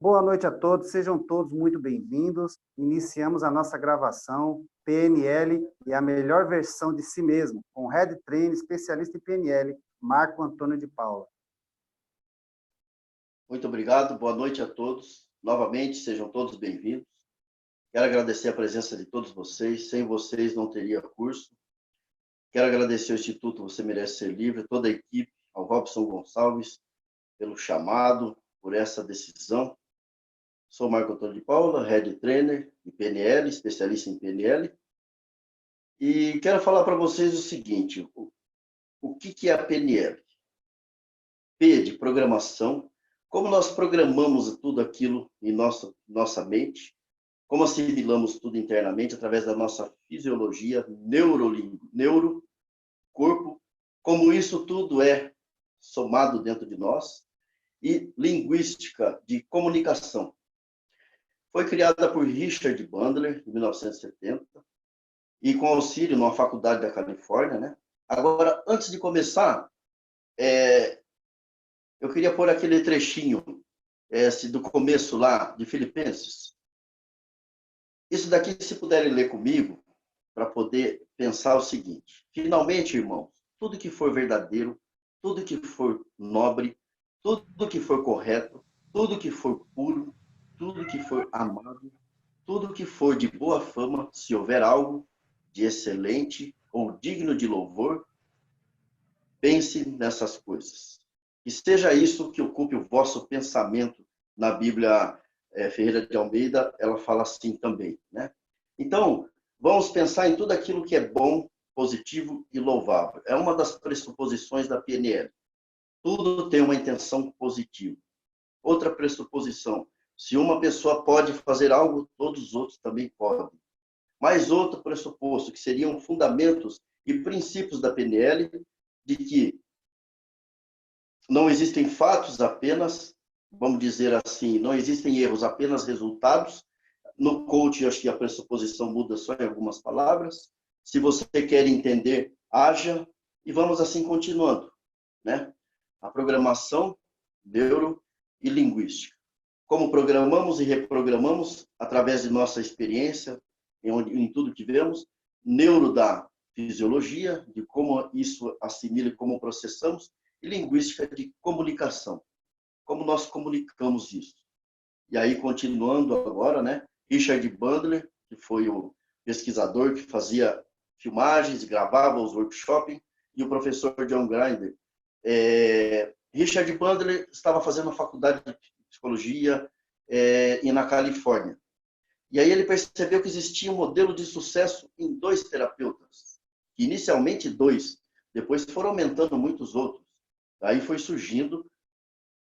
Boa noite a todos, sejam todos muito bem-vindos. Iniciamos a nossa gravação PNL e a melhor versão de si mesmo, com o Head Trainer, especialista em PNL, Marco Antônio de Paula. Muito obrigado, boa noite a todos. Novamente, sejam todos bem-vindos. Quero agradecer a presença de todos vocês. Sem vocês não teria curso. Quero agradecer ao Instituto Você Merece Ser Livre, toda a equipe, ao Robson Gonçalves, pelo chamado, por essa decisão. Sou Marco Antônio de Paula, Head Trainer em PNL, especialista em PNL. E quero falar para vocês o seguinte, o que é a PNL? P de programação, como nós programamos tudo aquilo em nossa mente, como assimilamos tudo internamente através da nossa fisiologia, neuro, corpo, como isso tudo é somado dentro de nós, e linguística de comunicação. Foi criada por Richard Bandler, em 1970, e com auxílio numa faculdade da Califórnia, né? Agora, antes de começar, eu queria pôr aquele trechinho do começo lá, de Filipenses. Isso daqui, se puderem ler comigo, para poder pensar o seguinte. Finalmente, irmãos, tudo que for verdadeiro, tudo que for nobre, tudo que for correto, tudo que for puro, tudo que for amável, tudo que for de boa fama, se houver algo de excelente ou digno de louvor, pense nessas coisas. E seja isso que ocupe o vosso pensamento. Na Bíblia Ferreira de Almeida, ela fala assim também, né? Então, vamos pensar em tudo aquilo que é bom, positivo e louvável. É uma das pressuposições da PNL. Tudo tem uma intenção positiva. Outra pressuposição, se uma pessoa pode fazer algo, todos os outros também podem. Mais outro pressuposto, que seriam fundamentos e princípios da PNL, de que não existem fatos apenas, vamos dizer assim, não existem erros, apenas resultados. No coaching, acho que a pressuposição muda só em algumas palavras. Se você quer entender, haja, e vamos assim continuando, né? A programação, neuro e linguística. Como programamos e reprogramamos através de nossa experiência, em tudo que vemos, neuro da fisiologia, de como isso assimila e como processamos, e linguística de comunicação, como nós comunicamos isso. E aí, continuando agora, né? Richard Bandler, que foi o pesquisador que fazia filmagens, gravava os workshops, e o professor John Grinder. Richard Bandler estava fazendo a faculdade de psicologia e na Califórnia. E aí ele percebeu que existia um modelo de sucesso em 2 terapeutas. Inicialmente 2, depois foram aumentando muitos outros. Aí foi surgindo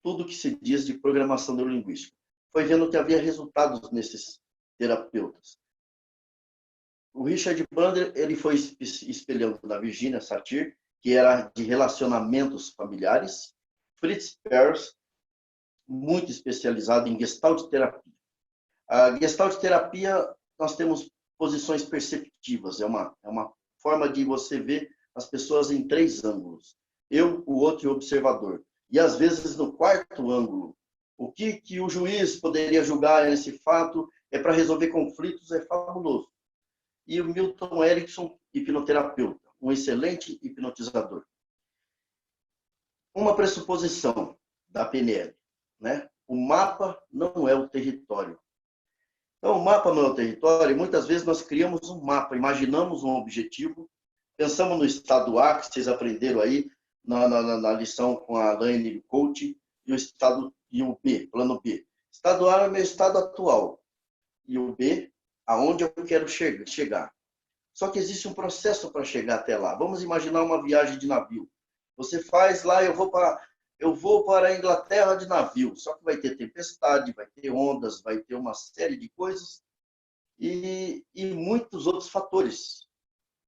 tudo que se diz de programação neurolinguística. Foi vendo que havia resultados nesses terapeutas. O Richard Bandler, ele foi espelhando na Virginia Satir, que era de relacionamentos familiares, Fritz Perls, muito especializado em Gestalt terapia. A Gestalt terapia, nós temos posições perceptivas, é uma forma de você ver as pessoas em 3 ângulos. Eu, o outro e o observador. E às vezes no 4º ângulo. O que o juiz poderia julgar nesse fato é para resolver conflitos, é fabuloso. E o Milton Erickson, hipnoterapeuta, um excelente hipnotizador. Uma pressuposição da PNL, né? O mapa não é o território. Então, o mapa não é o território, e muitas vezes nós criamos um mapa, imaginamos um objetivo, pensamos no estado A, que vocês aprenderam aí na lição com a Laine Coach, e o B, plano B. Estado A é o meu estado atual, e o B, aonde eu quero chegar. Só que existe um processo para chegar até lá. Vamos imaginar uma viagem de navio. Você faz lá, eu vou para a Inglaterra de navio, só que vai ter tempestade, vai ter ondas, vai ter uma série de coisas e muitos outros fatores.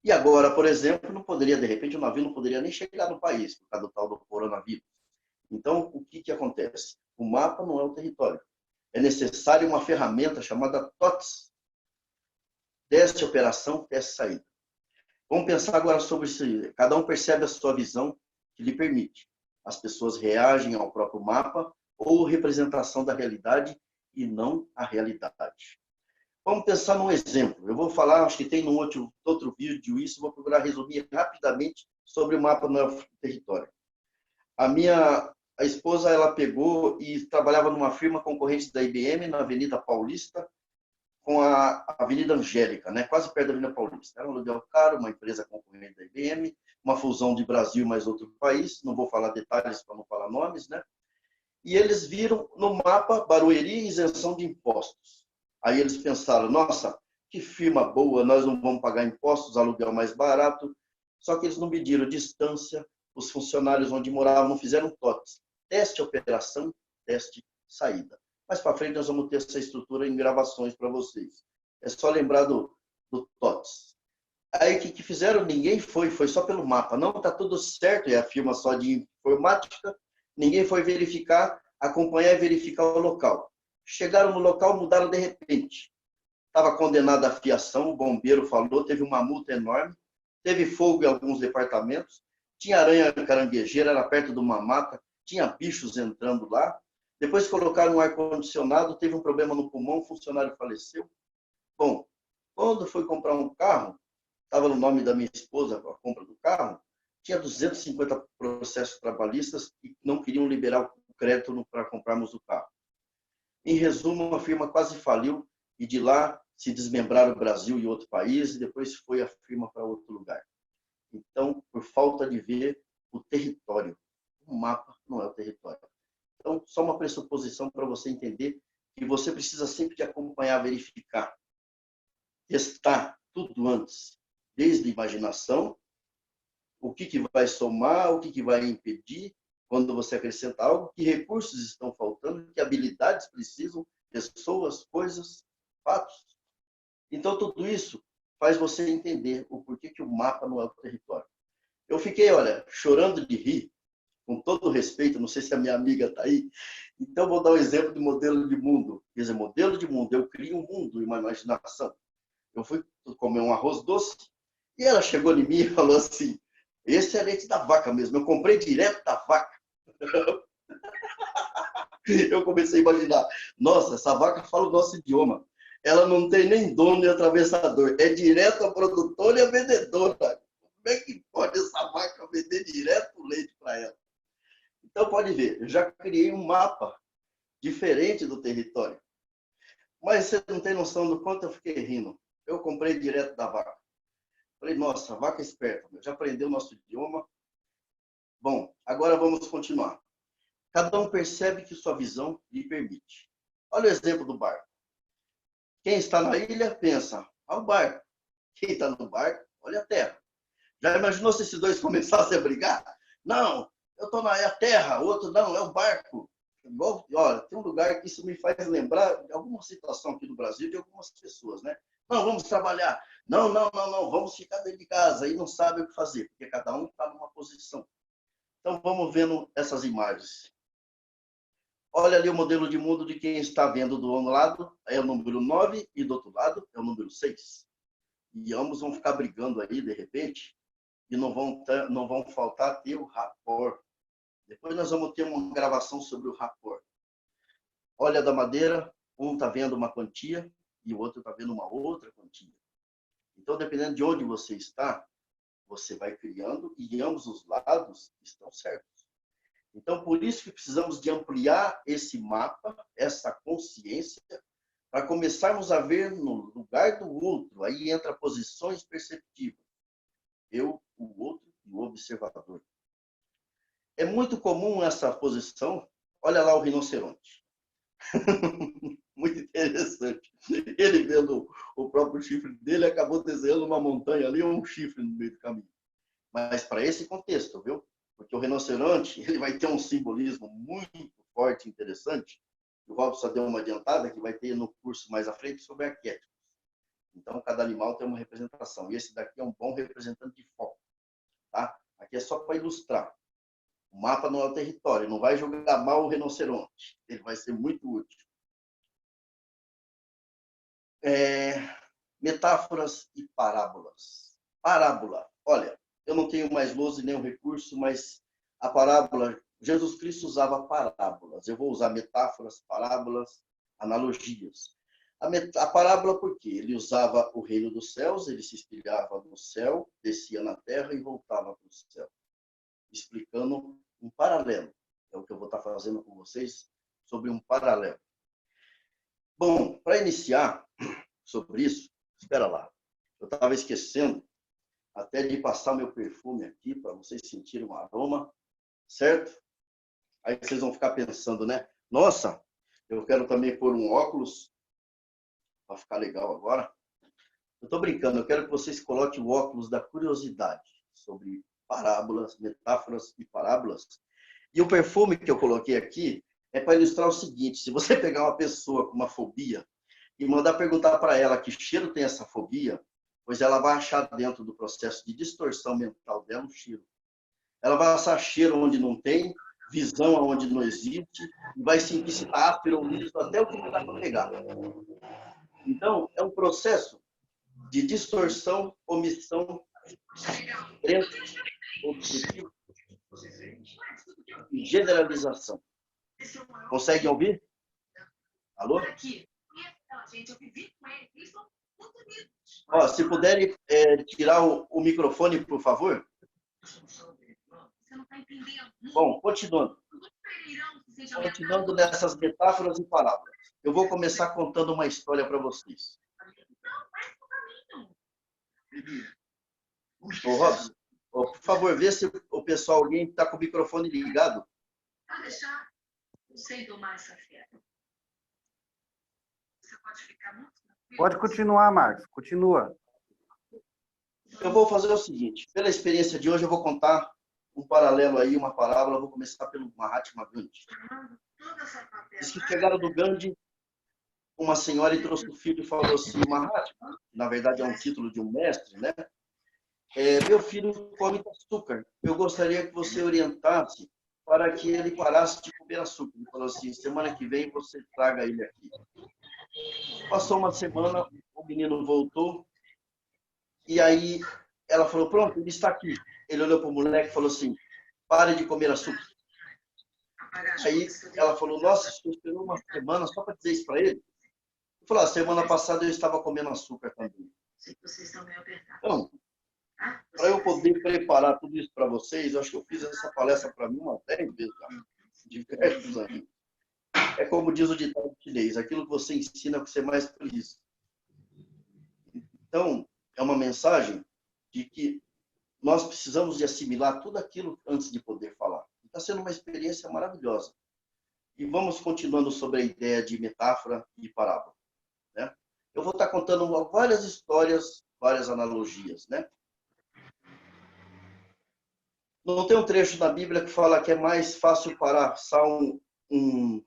E agora, por exemplo, não poderia, de repente, o navio não poderia nem chegar no país, por causa do tal do coronavírus. Então, o que acontece? O mapa não é o território. É necessário uma ferramenta chamada TOTS. Teste, operação, teste, saída. Vamos pensar agora sobre isso. Cada um percebe a sua visão que lhe permite. As pessoas reagem ao próprio mapa ou representação da realidade e não a realidade. Vamos pensar num exemplo. Eu vou falar, acho que tem no outro vídeo isso, vou procurar resumir rapidamente sobre o mapa do território. A esposa, ela pegou e trabalhava numa firma concorrente da IBM, na Avenida Paulista, com a Avenida Angélica, né? Quase perto da Avenida Paulista. Era um aluguel caro, uma empresa concorrente da IBM, uma fusão de Brasil mais outro país, não vou falar detalhes para não falar nomes, né? E eles viram no mapa Barueri isenção de impostos. Aí eles pensaram, nossa, que firma boa, nós não vamos pagar impostos, aluguel mais barato. Só que eles não mediram distância, os funcionários onde moravam não fizeram TOTS. Teste operação, teste saída. Mais para frente nós vamos ter essa estrutura em gravações para vocês. É só lembrar do TOTS. Aí o que fizeram? Ninguém foi só pelo mapa. Não, está tudo certo, é a firma só de informática. Ninguém foi verificar, acompanhar e verificar o local. Chegaram no local, mudaram de repente. Estava condenada a fiação, o bombeiro falou, teve uma multa enorme, teve fogo em alguns departamentos, tinha aranha caranguejeira, era perto de uma mata, tinha bichos entrando lá. Depois colocaram um ar-condicionado, teve um problema no pulmão, o funcionário faleceu. Bom, quando foi comprar um carro, estava no nome da minha esposa a compra do carro, tinha 250 processos trabalhistas e não queriam liberar o crédito para comprarmos o carro. Em resumo, a firma quase faliu e de lá se desmembraram o Brasil e outro país e depois foi a firma para outro lugar. Então, por falta de ver o território, o mapa não é o território. Então, só uma pressuposição para você entender que você precisa sempre de acompanhar, verificar, testar tudo antes, desde a imaginação, o que vai somar, o que vai impedir, quando você acrescenta algo, que recursos estão faltando, que habilidades precisam, pessoas, coisas, fatos. Então, tudo isso faz você entender o porquê que o mapa não é o território. Eu fiquei, olha, chorando de rir, com todo respeito, não sei se a minha amiga está aí, então vou dar um exemplo de modelo de mundo. Quer dizer, modelo de mundo, eu crio um mundo e uma imaginação. Eu fui comer um arroz doce e ela chegou em mim e falou assim, esse é leite da vaca mesmo, eu comprei direto da vaca. Eu comecei a imaginar, nossa, essa vaca fala o nosso idioma. Ela não tem nem dono e atravessador, é direto a produtora e a vendedora. Como é que pode essa vaca vender direto o leite para ela? Então, pode ver, eu já criei um mapa diferente do território. Mas você não tem noção do quanto eu fiquei rindo. Eu comprei direto da vaca. Falei, nossa, a vaca é esperta, já aprendeu o nosso idioma. Bom, agora vamos continuar. Cada um percebe que sua visão lhe permite. Olha o exemplo do barco. Quem está na ilha pensa, olha o barco. Quem está no barco, olha a terra. Já imaginou se esses dois começassem a brigar? Não, eu estou na terra, o outro não, é o barco. Igual, olha, tem um lugar que isso me faz lembrar de alguma situação aqui no Brasil de algumas pessoas, né? Não, vamos trabalhar. Não, vamos ficar dentro de casa e não sabe o que fazer, porque cada um está numa posição. Então, vamos vendo essas imagens. Olha ali o modelo de mundo de quem está vendo do um lado, é o número 9 e do outro lado é o número 6. E ambos vão ficar brigando aí, de repente, e não vão faltar ter o rapport. Depois nós vamos ter uma gravação sobre o rapport. Olha da madeira, um está vendo uma quantia e o outro está vendo uma outra quantia. Então, dependendo de onde você está, você vai criando e ambos os lados estão certos. Então, por isso que precisamos de ampliar esse mapa, essa consciência, para começarmos a ver no lugar do outro. Aí entra posições perceptivas. Eu, o outro e o observador. É muito comum essa posição. Olha lá o rinoceronte. Muito interessante. Ele vendo o próprio chifre dele, acabou desenhando uma montanha ali, um chifre no meio do caminho. Mas para esse contexto, viu? Porque o rinoceronte ele vai ter um simbolismo muito forte e interessante. O Robson deu uma adiantada que vai ter no curso mais à frente sobre arquétipos. Então, cada animal tem uma representação. E esse daqui é um bom representante de foco. Tá? Aqui é só para ilustrar. O mapa não é o território. Não vai jogar mal o rinoceronte. Ele vai ser muito útil. Metáforas e parábolas. Parábola. Olha, eu não tenho mais lousa e nenhum recurso, mas a parábola, Jesus Cristo usava parábolas. Eu vou usar metáforas, parábolas, analogias. A parábola, por quê? Ele usava o reino dos céus, ele se espelhava no céu, descia na terra e voltava para o céu, explicando um paralelo. É o que eu vou estar fazendo com vocês, sobre um paralelo. Bom, para iniciar sobre isso, espera lá. Eu estava esquecendo até de passar meu perfume aqui, para vocês sentirem um aroma, certo? Aí vocês vão ficar pensando, né? Nossa, eu quero também pôr um óculos, para ficar legal agora. Eu estou brincando, eu quero que vocês coloquem o óculos da curiosidade sobre parábolas, metáforas e parábolas. E o perfume que eu coloquei aqui é para ilustrar o seguinte: se você pegar uma pessoa com uma fobia e mandar perguntar para ela que cheiro tem essa fobia, pois ela vai achar dentro do processo de distorção mental dela um cheiro. Ela vai achar cheiro onde não tem, visão onde não existe, e vai sentir se está áspero ou liso até o que está para pegar. Então, é um processo de distorção, omissão, crença, objetivo e generalização. Conseguem ouvir? Alô? Ó, se puderem tirar o microfone, por favor. Bom, continuando. Continuando nessas metáforas e parábolas. Eu vou começar contando uma história para vocês. Ô, Robson, por favor, vê se o pessoal, alguém está com o microfone ligado. Pode deixar. Eu sei domar essa fera. Você pode ficar muito tranquilo. Pode continuar, Marcos. Continua. Eu vou fazer o seguinte. Pela experiência de hoje, eu vou contar um paralelo aí, uma parábola. Eu vou começar pelo Mahatma Gandhi. Diz que chegaram do Gandhi, uma senhora e trouxe o filho e falou assim: Mahatma, que na verdade é um título de um mestre, né? Meu filho come açúcar. Eu gostaria que você orientasse para que ele parasse de comer açúcar. Ele falou assim: semana que vem você traga ele aqui. Passou uma semana, o menino voltou, e aí ela falou: pronto, ele está aqui. Ele olhou para o moleque e falou assim: pare de comer açúcar. Aí ela falou: nossa, você esperou uma semana só para dizer isso para ele? Ele falou: semana passada eu estava comendo açúcar também. Então, para eu poder preparar tudo isso para vocês, eu acho que eu fiz essa palestra para mim umas 10 vezes já, diversos anos. É como diz o ditado chinês: aquilo que você ensina é o que você mais precisa. Então, é uma mensagem de que nós precisamos de assimilar tudo aquilo antes de poder falar. Está sendo uma experiência maravilhosa. E vamos continuando sobre a ideia de metáfora e parábola, né? Eu vou estar contando várias histórias, várias analogias, né? Não tem um trecho da Bíblia que fala que é mais fácil passar um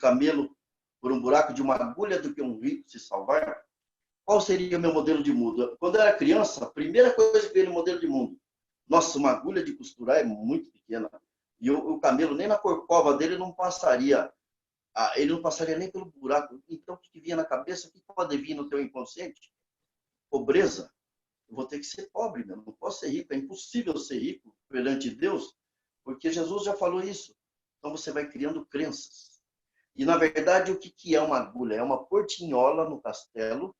camelo por um buraco de uma agulha do que um rico se salvar? Qual seria o meu modelo de mundo? Quando eu era criança, a primeira coisa que veio no modelo de mundo: nossa, uma agulha de costurar é muito pequena. E o camelo, nem na corcova dele, não passaria. Ele não passaria nem pelo buraco. Então, o que vinha na cabeça? O que pode vir no teu inconsciente? Pobreza. Eu vou ter que ser pobre, meu. Não posso ser rico. É impossível ser rico perante Deus, porque Jesus já falou isso. Então, você vai criando crenças. E, na verdade, o que é uma agulha? É uma portinhola no castelo.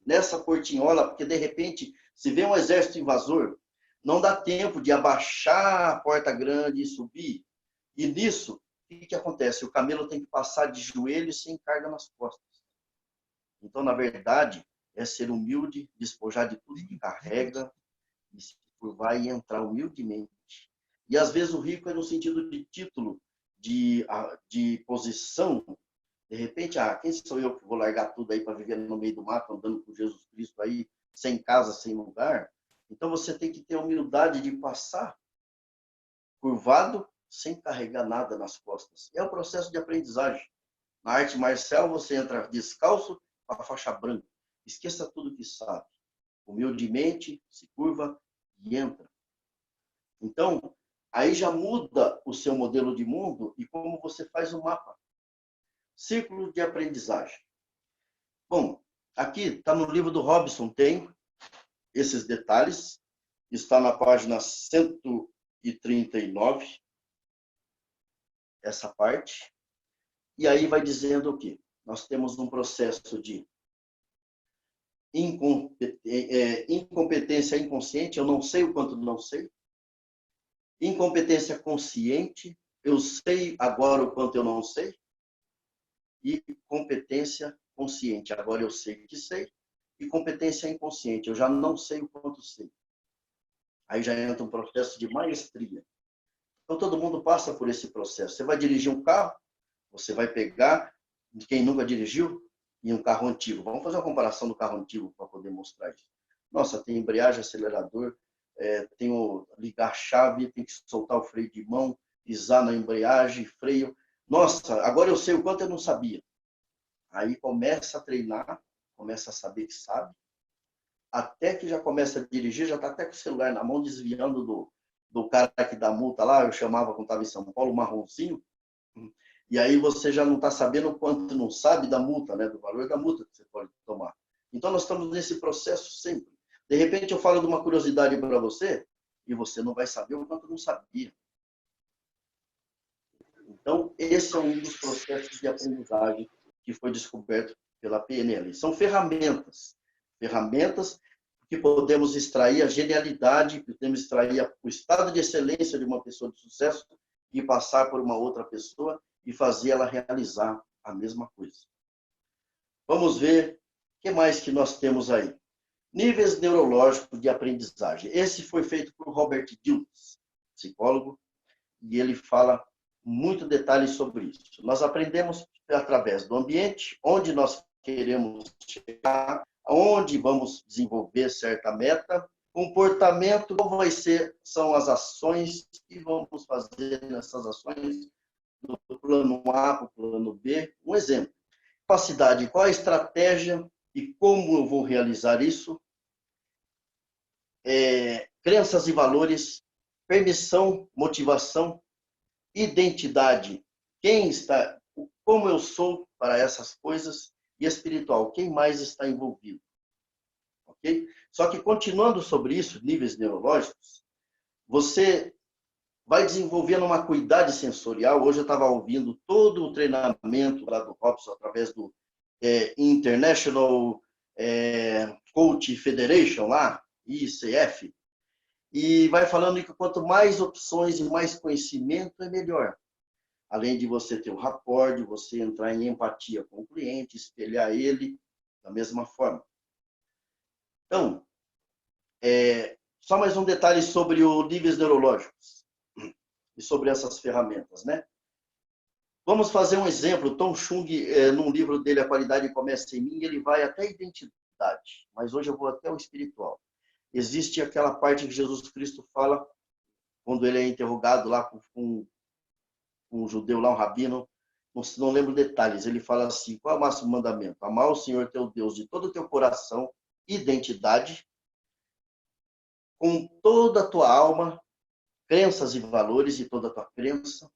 Nessa portinhola, porque, de repente, se vê um exército invasor, não dá tempo de abaixar a porta grande e subir. E nisso, o que acontece? O camelo tem que passar de joelhos sem carga nas costas. Então, na verdade, é ser humilde, despojar de tudo que carrega, e se curvar e entrar humildemente. E, às vezes, o rico é no sentido de título, de posição. De repente, quem sou eu que vou largar tudo aí para viver no meio do mato, andando com Jesus Cristo aí, sem casa, sem lugar? Então, você tem que ter a humildade de passar curvado, sem carregar nada nas costas. É um processo de aprendizagem. Na arte marcial, você entra descalço com a faixa branca. Esqueça tudo que sabe. Humildemente, se curva e entra. Então, aí já muda o seu modelo de mundo e como você faz o mapa. Círculo de aprendizagem. Bom, aqui está no livro do Robson, tem esses detalhes. Está na página 139, essa parte. E aí vai dizendo o quê? nós temos um processo de incompetência inconsciente, eu não sei o quanto não sei. Incompetência consciente, eu sei agora o quanto eu não sei. E competência consciente, agora eu sei que sei. E competência inconsciente, eu já não sei o quanto sei. Aí já entra um processo de maestria. Então todo mundo passa por esse processo. Você vai dirigir um carro, você vai pegar, de quem nunca dirigiu, e um carro antigo. Vamos fazer uma comparação do carro antigo para poder mostrar isso. Nossa, tem embreagem, acelerador, tem o ligar a chave, tem que soltar o freio de mão, pisar na embreagem, freio. Nossa, agora eu sei o quanto eu não sabia. Aí começa a treinar, começa a saber que sabe, até que já começa a dirigir, já está até com o celular na mão, desviando do cara que dá multa lá, eu chamava quando estava em São Paulo, marronzinho. E aí você já não está sabendo quanto não sabe da multa, né? Do valor da multa que você pode tomar. Então nós estamos nesse processo sempre. De repente eu falo de uma curiosidade para você e você não vai saber o quanto não sabia. Então esse é um dos processos de aprendizagem que foi descoberto pela PNL. São ferramentas que podemos extrair a genialidade, podemos extrair o estado de excelência de uma pessoa de sucesso e passar por uma outra pessoa e fazer ela realizar a mesma coisa. Vamos ver o que mais que nós temos aí. Níveis neurológicos de aprendizagem. Esse foi feito por Robert Dilts, psicólogo, e ele fala muito detalhes sobre isso. Nós aprendemos através do ambiente, onde nós queremos chegar, onde vamos desenvolver certa meta, comportamento, qual são as ações que vamos fazer nessas ações, do plano A para o plano B. Um exemplo. Capacidade, qual a estratégia e como eu vou realizar isso. Crenças e valores, permissão, motivação, identidade. Quem está, como eu sou para essas coisas, e espiritual, quem mais está envolvido. Ok? Só que continuando sobre isso, níveis neurológicos, você vai desenvolvendo uma acuidade sensorial. Hoje eu estava ouvindo todo o treinamento lá do Robson, através do International Coach Federation, lá, ICF, e vai falando que quanto mais opções e mais conhecimento, é melhor. Além de você ter o rapport, de você entrar em empatia com o cliente, espelhar ele da mesma forma. Então, só mais um detalhe sobre os níveis neurológicos e sobre essas ferramentas, né? Vamos fazer um exemplo. Tom Chung, num livro dele, A Qualidade Começa em Mim, ele vai até a identidade, mas hoje eu vou até o espiritual. Existe aquela parte que Jesus Cristo fala, quando ele é interrogado lá com um judeu lá, um rabino, não lembro detalhes, ele fala assim, qual é o máximo mandamento? Amar o Senhor teu Deus de todo o teu coração, identidade, com toda a tua alma, crenças e valores e toda a tua crença,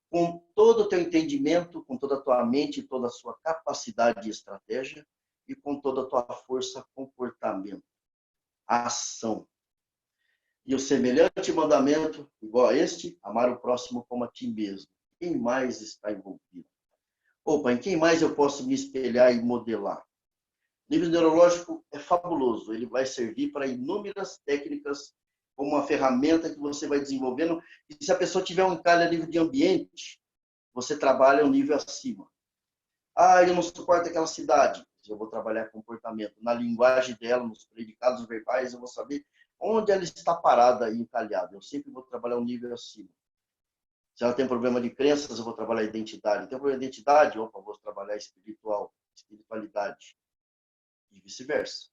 com todo o teu entendimento, com toda a tua mente, toda a sua capacidade e estratégia, e com toda a tua força, comportamento, ação. E o semelhante mandamento, igual a este, amar o próximo como a ti mesmo. Quem mais está envolvido? Opa, em quem mais eu posso me espelhar e modelar? O nível neurológico é fabuloso. Ele vai servir para inúmeras técnicas, como uma ferramenta que você vai desenvolvendo. E se a pessoa tiver um encalhe a nível de ambiente, você trabalha um nível acima. Ah, eu não suporto aquela cidade. Eu vou trabalhar comportamento. Na linguagem dela, nos predicados verbais, eu vou saber onde ela está parada e encalhada. Eu sempre vou trabalhar um nível acima. Se ela tem problema de crenças, eu vou trabalhar identidade. Tem problema de identidade? Opa, eu vou trabalhar espiritualidade. E vice-versa.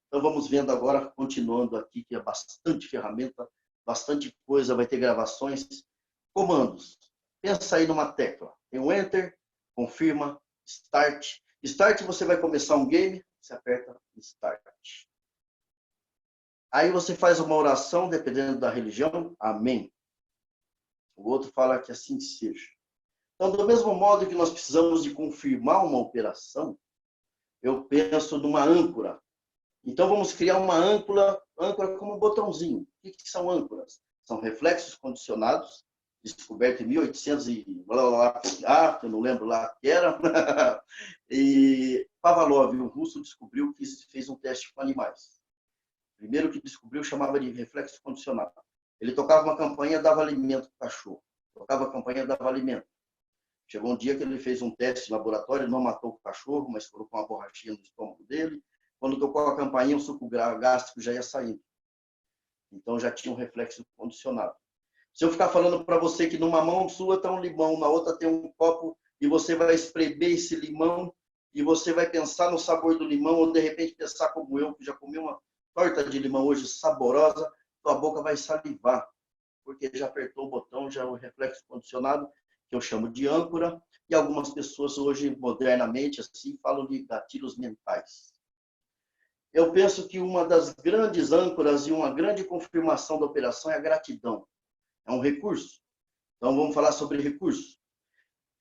Então, vamos vendo agora, continuando aqui, que é bastante ferramenta, bastante coisa, vai ter gravações. Comandos. Pensa aí numa tecla. Tem um Enter, confirma, Start. Start, você vai começar um game, você aperta Start. Aí você faz uma oração, dependendo da religião, Amém. O outro fala que assim seja. Então, do mesmo modo que nós precisamos de confirmar uma operação, eu penso numa âncora. Então, vamos criar uma âncora como um botãozinho. O que são âncoras? São reflexos condicionados descoberto em 1800 e blá, blá, blá, eu não lembro lá que era. E Pavlov, um russo, descobriu que fez um teste com animais. Primeiro que descobriu, chamava de reflexo condicionado. Ele tocava uma campainha, dava alimento para o cachorro. Tocava a campainha, dava alimento. Chegou um dia que ele fez um teste de laboratório, não matou o cachorro, mas colocou uma borrachinha no estômago dele. Quando tocou a campainha, o suco gástrico já ia saindo. Então já tinha um reflexo condicionado. Se eu ficar falando para você que numa mão sua está um limão, na outra tem um copo, e você vai espremer esse limão, e você vai pensar no sabor do limão, ou de repente pensar como eu, que já comi uma torta de limão hoje saborosa, tua boca vai salivar, porque já apertou o botão, já é o reflexo condicionado, que eu chamo de âncora, e algumas pessoas hoje, modernamente, assim, falam de gatilhos mentais. Eu penso que uma das grandes âncoras e uma grande confirmação da operação é a gratidão. É um recurso. Então, vamos falar sobre recurso.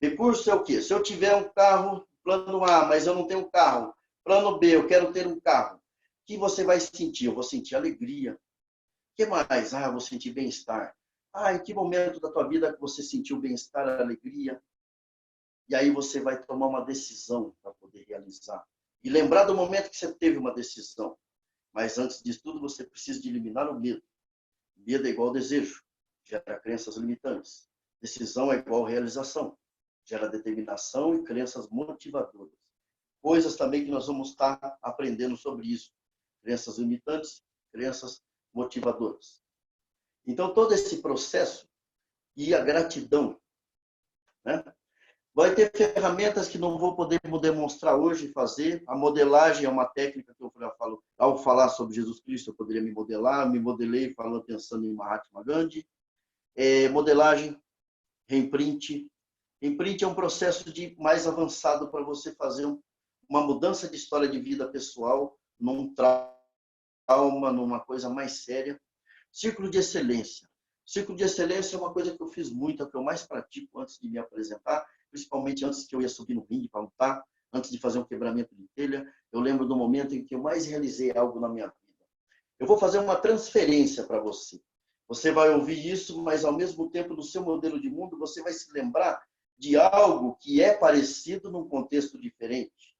Recurso é o quê? Se eu tiver um carro, plano A, mas eu não tenho um carro. Plano B, eu quero ter um carro. O que você vai sentir? Eu vou sentir alegria. O que mais? Eu vou sentir bem-estar. Em que momento da tua vida que você sentiu bem-estar, alegria? E aí você vai tomar uma decisão para poder realizar. E lembrar do momento que você teve uma decisão. Mas antes disso tudo, você precisa de eliminar o medo. Medo é igual ao desejo. Gera crenças limitantes. Decisão é igual a realização. Gera determinação e crenças motivadoras. Coisas também que nós vamos estar aprendendo sobre isso. Crenças limitantes, crenças motivadoras. Então, todo esse processo e a gratidão, né? Vai ter ferramentas que não vou poder demonstrar hoje e fazer. A modelagem é uma técnica que eu falo. Ao falar sobre Jesus Cristo, eu poderia me modelar. Me modelei falando, pensando em Mahatma Gandhi. Modelagem, reimprint. Reimprint é um processo mais avançado para você fazer uma mudança de história de vida pessoal, num trauma, numa coisa mais séria. Círculo de excelência. Círculo de excelência é uma coisa que eu fiz muito, é o que eu mais pratico antes de me apresentar, principalmente antes que eu ia subir no ringue para lutar, antes de fazer um quebramento de telha. Eu lembro do momento em que eu mais realizei algo na minha vida. Eu vou fazer uma transferência para você. Você vai ouvir isso, mas ao mesmo tempo, no seu modelo de mundo, você vai se lembrar de algo que é parecido num contexto diferente.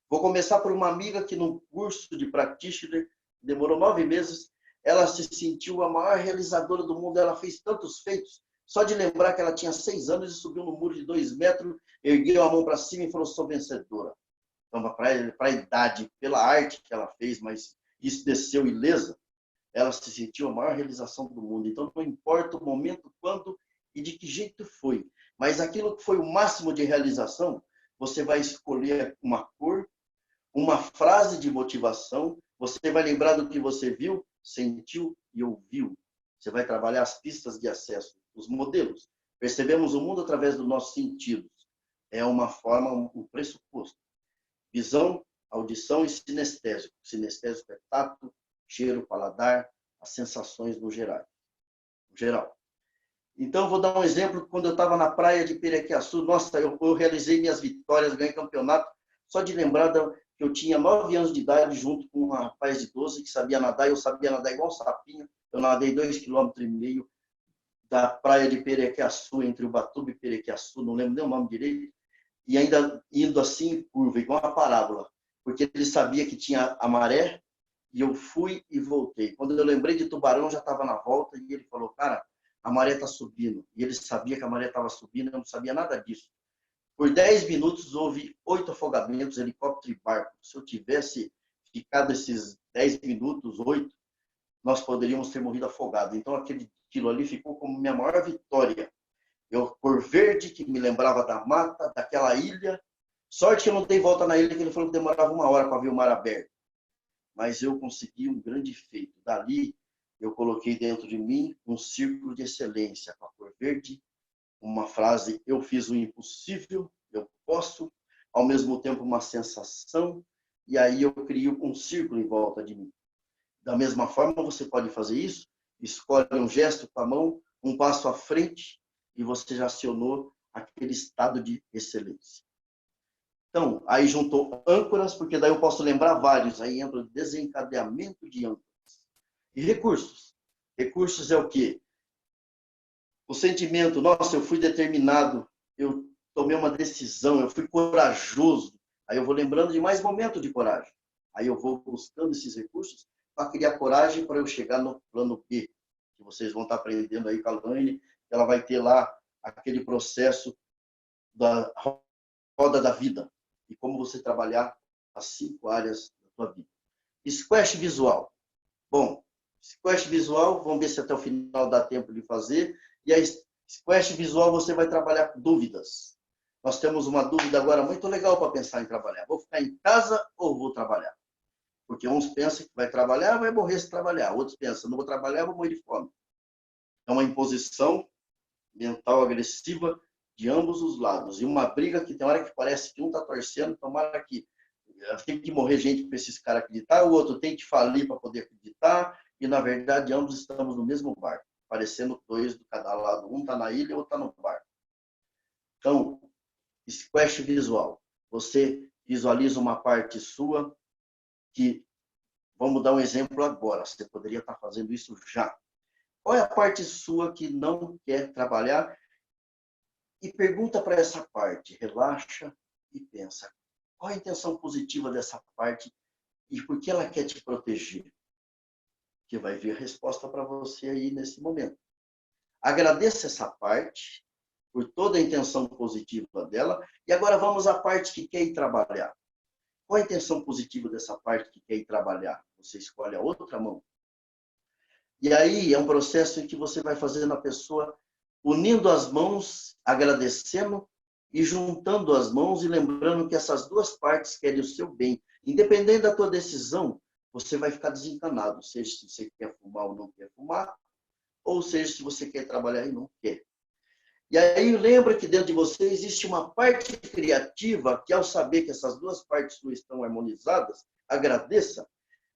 Vou começar por uma amiga que num curso de practitioner, demorou 9 meses, ela se sentiu a maior realizadora do mundo, ela fez tantos feitos, só de lembrar que ela tinha 6 anos e subiu no muro de 2 metros, ergueu a mão para cima e falou, sou vencedora. Então, para a idade, pela arte que ela fez, mas isso desceu ilesa, ela se sentiu a maior realização do mundo. Então, não importa o momento, quando e de que jeito foi, mas aquilo que foi o máximo de realização, você vai escolher uma cor, uma frase de motivação, você vai lembrar do que você viu, sentiu e ouviu. Você vai trabalhar as pistas de acesso, os modelos. Percebemos o mundo através dos nossos sentidos. É uma forma, um pressuposto. Visão, audição e sinestésico. Sinestésico é tato, cheiro, paladar, as sensações no geral. Então, vou dar um exemplo. Quando eu estava na praia de Perequiaçu, nossa, eu realizei minhas vitórias, ganhei campeonato, só de lembrar que eu tinha 9 anos de idade, junto com um rapaz de 12 que sabia nadar, eu sabia nadar igual um sapinho. Eu nadei 2,5 km da praia de Perequiaçu, entre Ubatuba e Perequiaçu, não lembro nem o nome direito, e ainda indo assim em curva, igual uma parábola, porque ele sabia que tinha a maré, e eu fui e voltei. Quando eu lembrei de Tubarão, já estava na volta, e ele falou, cara, a maré está subindo. E ele sabia que a maré estava subindo, eu não sabia nada disso. Por 10 minutos, houve 8 afogamentos, helicóptero e barco. Se eu tivesse ficado esses 10 minutos, 8, nós poderíamos ter morrido afogado. Então, aquilo ali ficou como minha maior vitória. Cor verde, que me lembrava da mata, daquela ilha. Sorte que eu não dei volta na ilha, que ele falou que demorava 1 hora para ver o mar aberto. Mas eu consegui um grande feito. Dali, eu coloquei dentro de mim um círculo de excelência, com a cor verde, uma frase, eu fiz o impossível, eu posso, ao mesmo tempo uma sensação, e aí eu crio um círculo em volta de mim. Da mesma forma, você pode fazer isso, escolhe um gesto com a mão, um passo à frente, e você já acionou aquele estado de excelência. Então, aí juntou âncoras, porque daí eu posso lembrar vários, aí entra o desencadeamento de âncoras. E recursos. Recursos é o quê? O sentimento, nossa, eu fui determinado, eu tomei uma decisão, eu fui corajoso. Aí eu vou lembrando de mais momentos de coragem. Aí eu vou buscando esses recursos para criar coragem para eu chegar no plano B, que vocês vão estar aprendendo aí com a Laine. Ela vai ter lá aquele processo da roda da vida e como você trabalhar as 5 áreas da sua vida. Squash visual. Bom, squash visual, vamos ver se até o final dá tempo de fazer. E a squash visual você vai trabalhar com dúvidas. Nós temos uma dúvida agora muito legal para pensar em trabalhar. Vou ficar em casa ou vou trabalhar? Porque uns pensam que vai trabalhar, vai morrer se trabalhar. Outros pensam, não vou trabalhar, vou morrer de fome. É uma imposição mental agressiva de ambos os lados. E uma briga que tem hora que parece que um está torcendo, tomara que tem que morrer gente para esses caras acreditar, o outro tem que falir para poder acreditar, e na verdade ambos estamos no mesmo barco, parecendo 2 do cada lado. Um está na ilha, o outro está no barco. Então, squash visual. Você visualiza uma parte sua que, vamos dar um exemplo agora, você poderia estar fazendo isso já. Qual é a parte sua que não quer trabalhar? E pergunta para essa parte, relaxa e pensa. Qual a intenção positiva dessa parte e por que ela quer te proteger? Que vai vir a resposta para você aí nesse momento. Agradeça essa parte por toda a intenção positiva dela e agora vamos à parte que quer ir trabalhar. Qual a intenção positiva dessa parte que quer ir trabalhar? Você escolhe a outra mão. E aí é um processo em que você vai fazendo a pessoa unindo as mãos, agradecendo e juntando as mãos e lembrando que essas duas partes querem o seu bem. Independente da tua decisão, você vai ficar desencanado, seja se você quer fumar ou não quer fumar, ou seja se você quer trabalhar e não quer. E aí lembra que dentro de você existe uma parte criativa que ao saber que essas duas partes suas estão harmonizadas, agradeça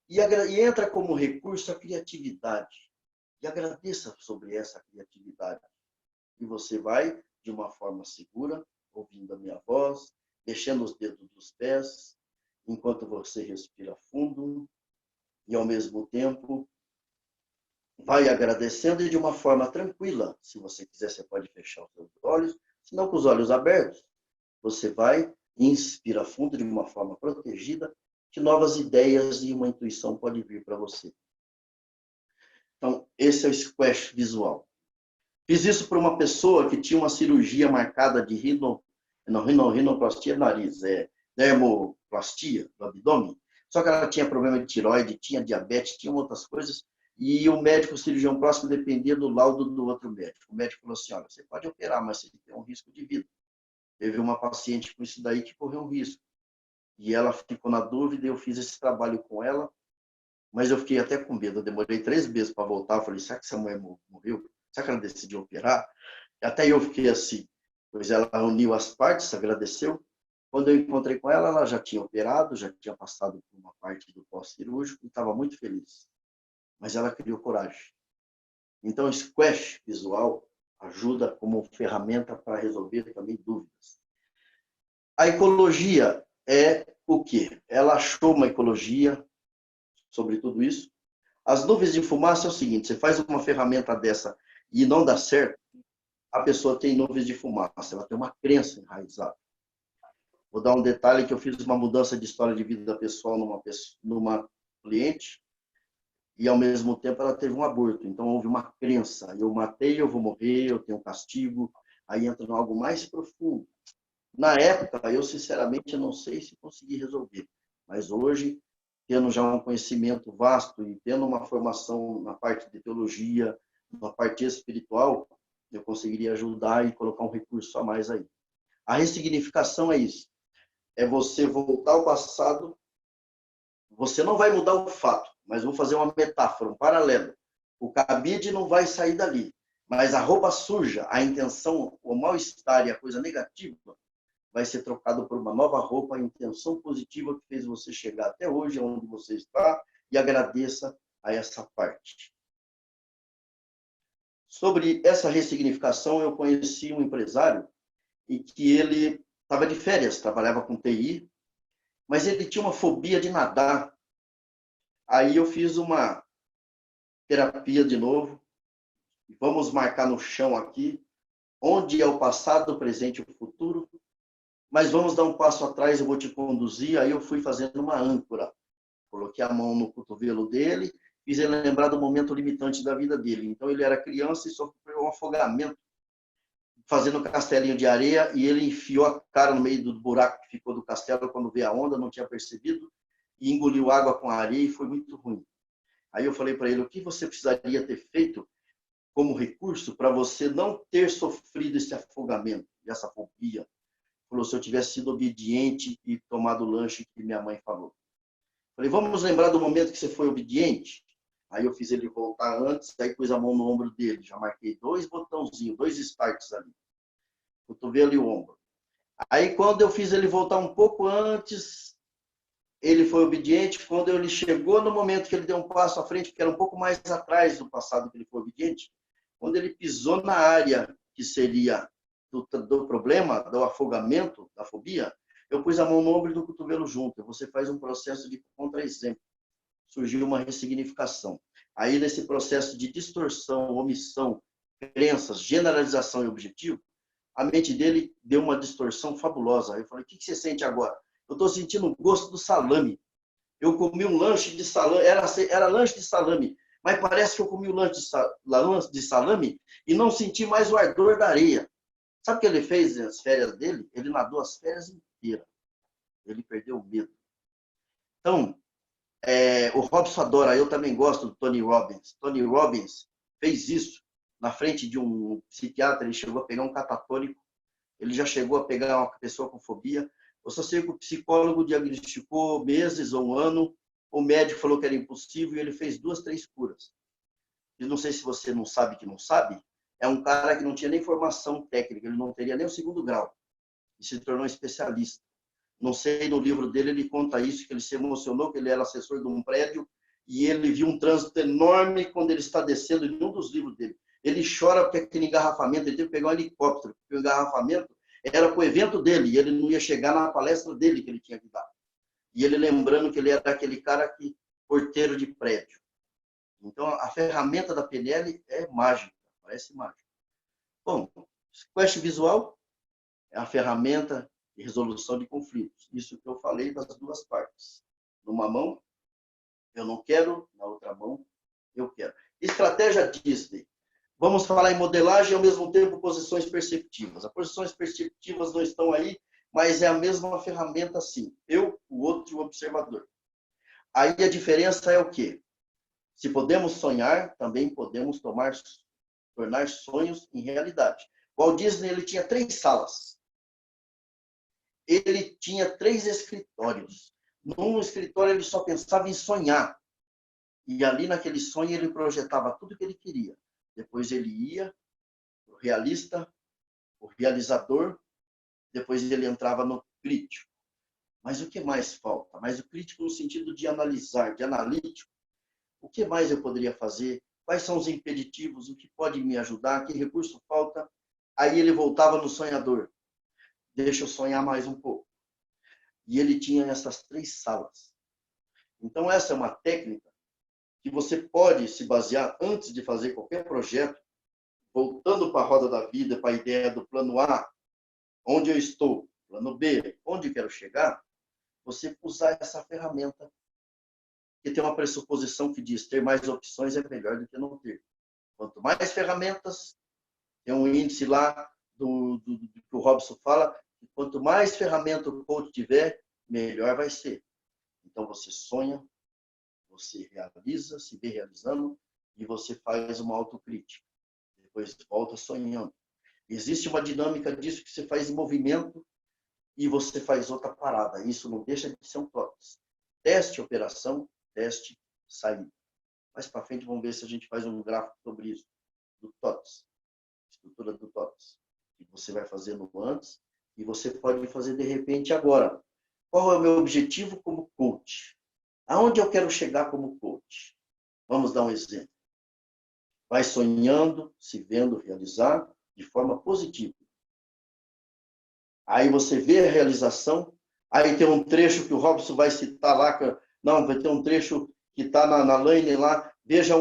e entra como recurso a criatividade. E agradeça sobre essa criatividade. E você vai, de uma forma segura, ouvindo a minha voz, mexendo os dedos dos pés, enquanto você respira fundo, e ao mesmo tempo vai agradecendo e de uma forma tranquila. Se você quiser, você pode fechar os seus olhos, se não com os olhos abertos, você vai, inspira fundo de uma forma protegida, que novas ideias e uma intuição pode vir para você. Então, esse é o squash visual. Fiz isso para uma pessoa que tinha uma cirurgia marcada de rinoplastia do nariz, dermoplastia do abdômen. Só que ela tinha problema de tireoide, tinha diabetes, tinha outras coisas. E o médico cirurgião próximo dependia do laudo do outro médico. O médico falou assim, olha, você pode operar, mas você tem um risco de vida. Teve uma paciente com isso daí que correu um risco. E ela ficou na dúvida, eu fiz esse trabalho com ela, mas eu fiquei até com medo. Eu demorei 3 meses para voltar. Eu falei, será que essa mulher morreu? Será que ela decidiu operar? Até eu fiquei assim. Pois ela uniu as partes, agradeceu. Quando eu encontrei com ela, ela já tinha operado, já tinha passado por uma parte do pós-cirúrgico e estava muito feliz. Mas ela criou coragem. Então, o squash visual ajuda como ferramenta para resolver também dúvidas. A ecologia é o quê? Ela achou uma ecologia sobre tudo isso. As nuvens de fumaça é o seguinte, você faz uma ferramenta dessa e não dá certo, a pessoa tem nuvens de fumaça, ela tem uma crença enraizada. Vou dar um detalhe que eu fiz uma mudança de história de vida pessoal numa cliente e, ao mesmo tempo, ela teve um aborto. Então, houve uma crença. Eu matei, eu vou morrer, eu tenho um castigo. Aí entra em algo mais profundo. Na época, eu, sinceramente, não sei se consegui resolver. Mas hoje, tendo já um conhecimento vasto e tendo uma formação na parte de teologia, na parte espiritual, eu conseguiria ajudar e colocar um recurso a mais aí. A ressignificação é isso. É você voltar ao passado. Você não vai mudar o fato, mas vou fazer uma metáfora, um paralelo. O cabide não vai sair dali, mas a roupa suja, a intenção, o mal-estar e a coisa negativa vai ser trocado por uma nova roupa, a intenção positiva que fez você chegar até hoje, onde você está, e agradeça a essa parte. Sobre essa ressignificação, eu conheci um empresário e que ele estava de férias, trabalhava com TI, mas ele tinha uma fobia de nadar. Aí eu fiz uma terapia de novo, vamos marcar no chão aqui, onde é o passado, o presente e o futuro, mas vamos dar um passo atrás, eu vou te conduzir. Aí eu fui fazendo uma âncora. Coloquei a mão no cotovelo dele, fiz ele lembrar do momento limitante da vida dele. Então, ele era criança e sofreu um afogamento, fazendo castelinho de areia, e ele enfiou a cara no meio do buraco que ficou do castelo quando veio a onda, não tinha percebido, e engoliu água com a areia, e foi muito ruim. Aí eu falei para ele, o que você precisaria ter feito como recurso para você não ter sofrido esse afogamento, essa fobia? Falou, se eu tivesse sido obediente e tomado o lanche que minha mãe falou. Falei, vamos lembrar do momento que você foi obediente? Aí eu fiz ele voltar antes, aí pus a mão no ombro dele, já marquei 2 botãozinhos, 2 starts ali, cotovelo e o ombro. Aí quando eu fiz ele voltar um pouco antes, ele foi obediente. Quando ele chegou no momento que ele deu um passo à frente, que era um pouco mais atrás do passado que ele foi obediente, quando ele pisou na área que seria do problema, do afogamento, da fobia, eu pus a mão no ombro e do cotovelo junto. Você faz um processo de contra-exemplo. Surgiu uma ressignificação. Aí, nesse processo de distorção, omissão, crenças, generalização e objetivo, a mente dele deu uma distorção fabulosa. Eu falei, o que você sente agora? Eu estou sentindo o gosto do salame. Eu comi um lanche de salame, era lanche de salame, mas parece que eu comi o lanche de salame e não senti mais o ardor da areia. Sabe o que ele fez nas férias dele? Ele nadou as férias inteiras. Ele perdeu o medo. Então, o Robson adora, eu também gosto do Tony Robbins. Tony Robbins fez isso na frente de um psiquiatra, ele chegou a pegar um catatônico, ele já chegou a pegar uma pessoa com fobia. Eu só sei que o psicólogo diagnosticou meses ou um ano, o médico falou que era impossível e ele fez 2, 3 curas. Eu não sei se você não sabe que não sabe, é um cara que não tinha nem formação técnica, ele não teria nem o 2º grau, e se tornou especialista. Não sei, no livro dele ele conta isso, que ele se emocionou, que ele era assessor de um prédio, e ele viu um trânsito enorme quando ele está descendo, em um dos livros dele. Ele chora porque aquele engarrafamento, ele teve que pegar um helicóptero, porque o engarrafamento era para o evento dele, e ele não ia chegar na palestra dele que ele tinha que dar. E ele lembrando que ele era aquele cara que, porteiro de prédio. Então, a ferramenta da PNL é mágica, parece mágica. Bom, Quest Visual é a ferramenta de resolução de conflitos. Isso que eu falei das 2 partes. Numa mão, eu não quero, na outra mão, eu quero. Estratégia Disney. Vamos falar em modelagem e, ao mesmo tempo, posições perceptivas. As posições perceptivas não estão aí, mas é a mesma ferramenta, sim. Eu, o outro e o observador. Aí a diferença é o quê? Se podemos sonhar, também podemos tornar sonhos em realidade. O Walt Disney ele tinha 3 salas. Ele tinha 3 escritórios. Num escritório ele só pensava em sonhar. E ali naquele sonho ele projetava tudo que ele queria. Depois ele ia, o realista, o realizador, depois ele entrava no crítico. Mas o que mais falta? Mas o crítico no sentido de analisar, de analítico. O que mais eu poderia fazer? Quais são os impeditivos? O que pode me ajudar? Que recurso falta? Aí ele voltava no sonhador. Deixa eu sonhar mais um pouco. E ele tinha essas 3 salas. Então, essa é uma técnica que você pode se basear antes de fazer qualquer projeto, voltando para a roda da vida, para a ideia do plano A, onde eu estou, plano B, onde eu quero chegar, você usar essa ferramenta, que tem uma pressuposição que diz ter mais opções é melhor do que não ter. Quanto mais ferramentas, tem um índice lá do que o Robson fala, que quanto mais ferramenta o coach tiver, melhor vai ser. Então você sonha, você realiza, se vê realizando, e você faz uma autocrítica. Depois volta sonhando. Existe uma dinâmica disso que você faz em movimento e você faz outra parada. Isso não deixa de ser um TOTS. Teste, operação, teste, saída. Mais para frente vamos ver se a gente faz um gráfico sobre isso. Do TOTS. Estrutura do TOTS. Que você vai fazendo antes e você pode fazer de repente agora. Qual é o meu objetivo como coach? Aonde eu quero chegar como coach? Vamos dar um exemplo. Vai sonhando, se vendo realizar de forma positiva. Aí você vê a realização, aí tem um trecho que o Robson vai citar lá, não, vai ter um trecho que está na line lá, veja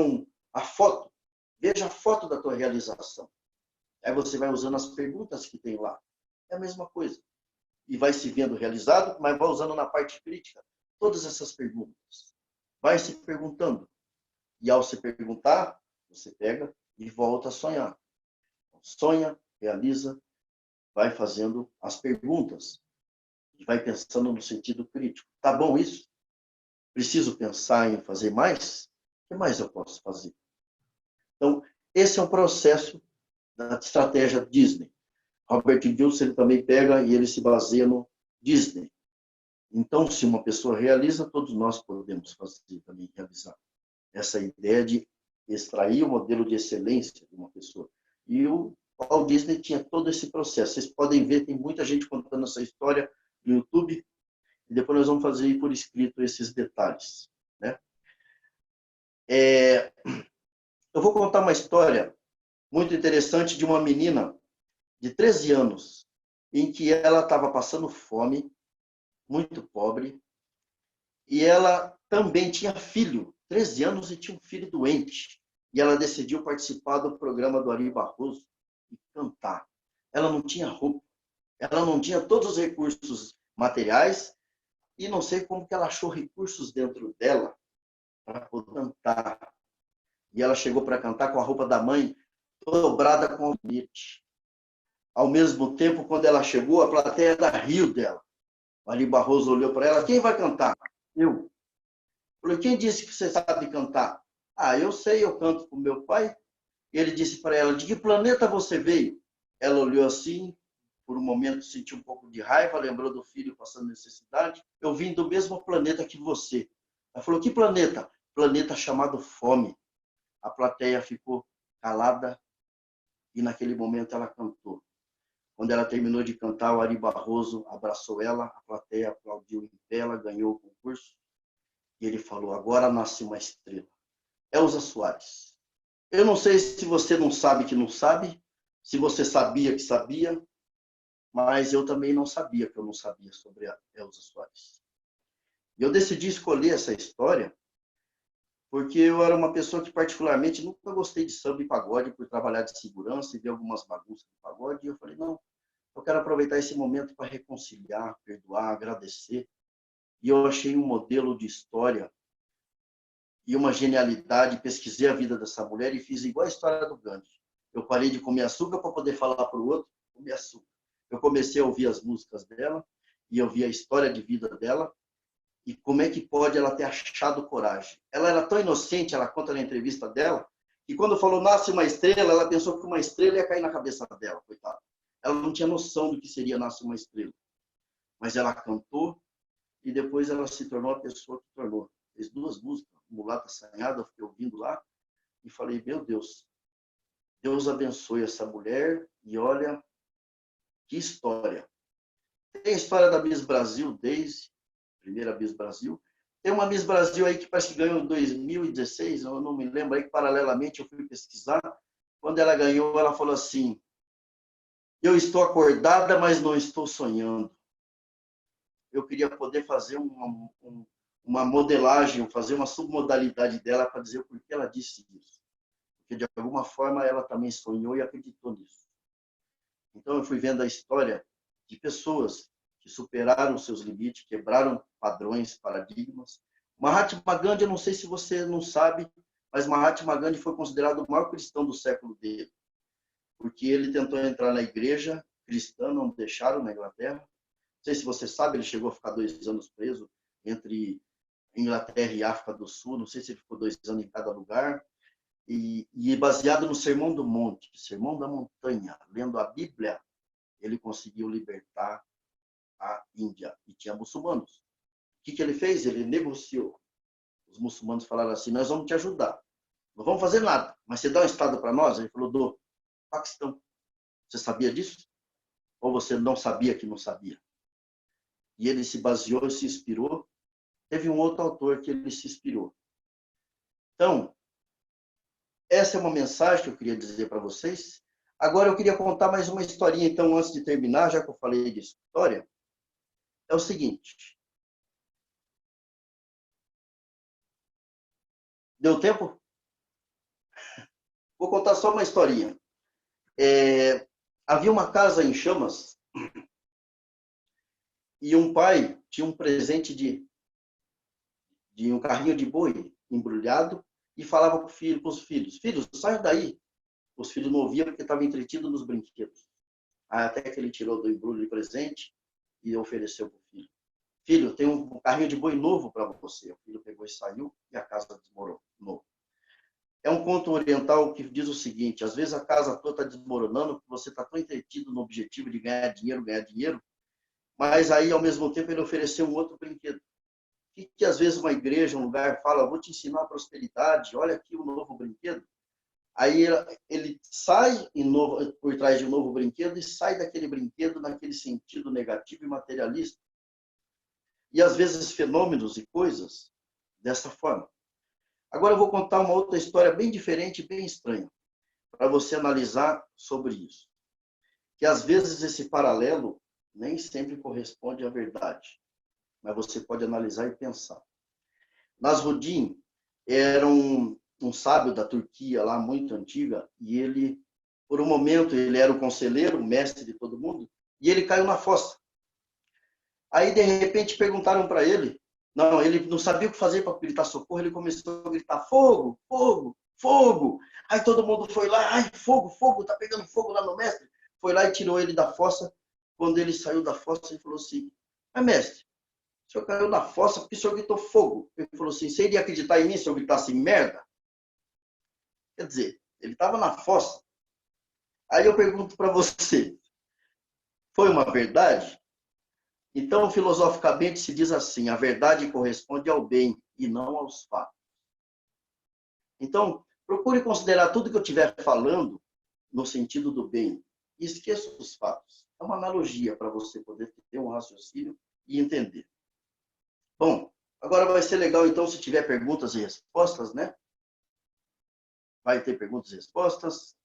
a foto Veja a foto da tua realização. Aí você vai usando as perguntas que tem lá. É a mesma coisa. E vai se vendo realizado, mas vai usando na parte crítica todas essas perguntas. Vai se perguntando. E ao se perguntar, você pega e volta a sonhar. Sonha, realiza, vai fazendo as perguntas. E vai pensando no sentido crítico. Tá bom isso? Preciso pensar em fazer mais? O que mais eu posso fazer? Então, esse é um processo da estratégia Disney. Robert Gilson ele também pega e ele se baseia no Disney. Então, se uma pessoa realiza, todos nós podemos fazer também, realizar. Essa ideia de extrair o modelo de excelência de uma pessoa. E o Walt Disney tinha todo esse processo. Vocês podem ver, tem muita gente contando essa história no YouTube, e depois nós vamos fazer por escrito esses detalhes. Né? Eu vou contar uma história muito interessante de uma menina de 13 anos, em que ela estava passando fome, muito pobre, e ela também tinha filho, 13 anos, e tinha um filho doente. E ela decidiu participar do programa do Ari Barroso e cantar. Ela não tinha roupa, ela não tinha todos os recursos materiais, e não sei como que ela achou recursos dentro dela para poder cantar. E ela chegou para cantar com a roupa da mãe dobrada com alfinete. Ao mesmo tempo, quando ela chegou, a plateia riu dela. O Ari Barroso olhou para ela: quem vai cantar? Eu. Falei: quem disse que você sabe cantar? Ah, eu sei, eu canto com meu pai. Ele disse para ela: de que planeta você veio? Ela olhou assim, por um momento sentiu um pouco de raiva, lembrou do filho passando necessidade. Eu vim do mesmo planeta que você. Ela falou: que planeta? Planeta chamado fome. A plateia ficou calada e naquele momento ela cantou. Quando ela terminou de cantar, o Ari Barroso abraçou ela, a plateia aplaudiu em pé, ela ganhou o concurso. E ele falou: agora nasce uma estrela. Elza Soares. Eu não sei se você não sabe que não sabe, se você sabia que sabia, mas eu também não sabia que eu não sabia sobre a Elza Soares. E eu decidi escolher essa história porque eu era uma pessoa que particularmente nunca gostei de samba e pagode por trabalhar de segurança e ver algumas bagunças de pagode. E eu falei: não, eu quero aproveitar esse momento para reconciliar, perdoar, agradecer. E eu achei um modelo de história e uma genialidade. Pesquisei a vida dessa mulher e fiz igual a história do Gandhi. Eu parei de comer açúcar para poder falar para o outro comer açúcar. Eu comecei a ouvir as músicas dela e eu vi a história de vida dela e como é que pode ela ter achado coragem. Ela era tão inocente, ela conta na entrevista dela, que quando falou nasce uma estrela, ela pensou que uma estrela ia cair na cabeça dela, coitada. Ela não tinha noção do que seria nasce uma estrela. Mas ela cantou e depois ela se tornou a pessoa que tornou. Fez 2 músicas, Mulata Assanhada, eu fiquei ouvindo lá e falei: meu Deus, Deus abençoe essa mulher e olha que história. Tem a história da Miss Brasil, Daisy, primeira Miss Brasil. Tem uma Miss Brasil aí que parece que ganhou em 2016, eu não me lembro, aí que paralelamente eu fui pesquisar. Quando ela ganhou, ela falou assim: eu estou acordada, mas não estou sonhando. Eu queria poder fazer uma modelagem, fazer uma submodalidade dela para dizer o porquê ela disse isso. Porque, de alguma forma, ela também sonhou e acreditou nisso. Então, eu fui vendo a história de pessoas que superaram seus limites, quebraram padrões, paradigmas. Mahatma Gandhi, eu não sei se você não sabe, mas Mahatma Gandhi foi considerado o maior cristão do século dele, porque ele tentou entrar na igreja cristã, não deixaram na Inglaterra. Não sei se você sabe, ele chegou a ficar 2 anos preso entre Inglaterra e África do Sul, não sei se ele ficou 2 anos em cada lugar, e baseado no Sermão do Monte, Sermão da Montanha, lendo a Bíblia, ele conseguiu libertar a Índia, e tinha muçulmanos. O que ele fez? Ele negociou. Os muçulmanos falaram assim: nós vamos te ajudar, não vamos fazer nada, mas você dá um estado para nós? Ele falou: dou. Paquistão. Você sabia disso? Ou você não sabia que não sabia? E ele se baseou e se inspirou. Teve um outro autor que ele se inspirou. Então, essa é uma mensagem que eu queria dizer para vocês. Agora eu queria contar mais uma historinha, então, antes de terminar, já que eu falei de história. É o seguinte. Deu tempo? Vou contar só uma historinha. Havia uma casa em chamas e um pai tinha um presente de um carrinho de boi embrulhado e falava para os filhos, filhos, saiam daí. Os filhos não ouviam porque estavam entretidos nos brinquedos. Até que ele tirou do embrulho de presente e ofereceu para o filho. Filho, tem um carrinho de boi novo para você. O filho pegou e saiu e a casa desmoronou. É um conto oriental que diz o seguinte, às vezes a casa toda está desmoronando porque você está tão entretido no objetivo de ganhar dinheiro, mas aí, ao mesmo tempo, ele ofereceu um outro brinquedo. Que às vezes uma igreja, um lugar, fala, vou te ensinar a prosperidade, olha aqui o novo brinquedo. Aí ele sai por trás de um novo brinquedo e sai daquele brinquedo naquele sentido negativo e materialista. E às vezes fenômenos e coisas dessa forma. Agora eu vou contar uma outra história bem diferente, bem estranha, para você analisar sobre isso. Que às vezes esse paralelo nem sempre corresponde à verdade, mas você pode analisar e pensar. Nasruddin era um sábio da Turquia, lá muito antiga, e ele, por um momento, ele era o conselheiro, o mestre de todo mundo, e ele caiu na fossa. Aí, de repente, perguntaram para ele, não, ele não sabia o que fazer para gritar socorro, ele começou a gritar, fogo, fogo, fogo. Aí todo mundo foi lá, ai, fogo, fogo, tá pegando fogo lá no mestre. Foi lá e tirou ele da fossa. Quando ele saiu da fossa, ele falou assim, mas mestre, o senhor caiu na fossa porque o senhor gritou fogo. Ele falou assim, você iria acreditar em mim se eu gritasse merda? Quer dizer, ele estava na fossa. Aí eu pergunto para você, foi uma verdade? Então, filosoficamente, se diz assim, a verdade corresponde ao bem e não aos fatos. Então, procure considerar tudo que eu estiver falando no sentido do bem e esqueça os fatos. É uma analogia para você poder ter um raciocínio e entender. Bom, agora vai ser legal, então, se tiver perguntas e respostas, né? Vai ter perguntas e respostas.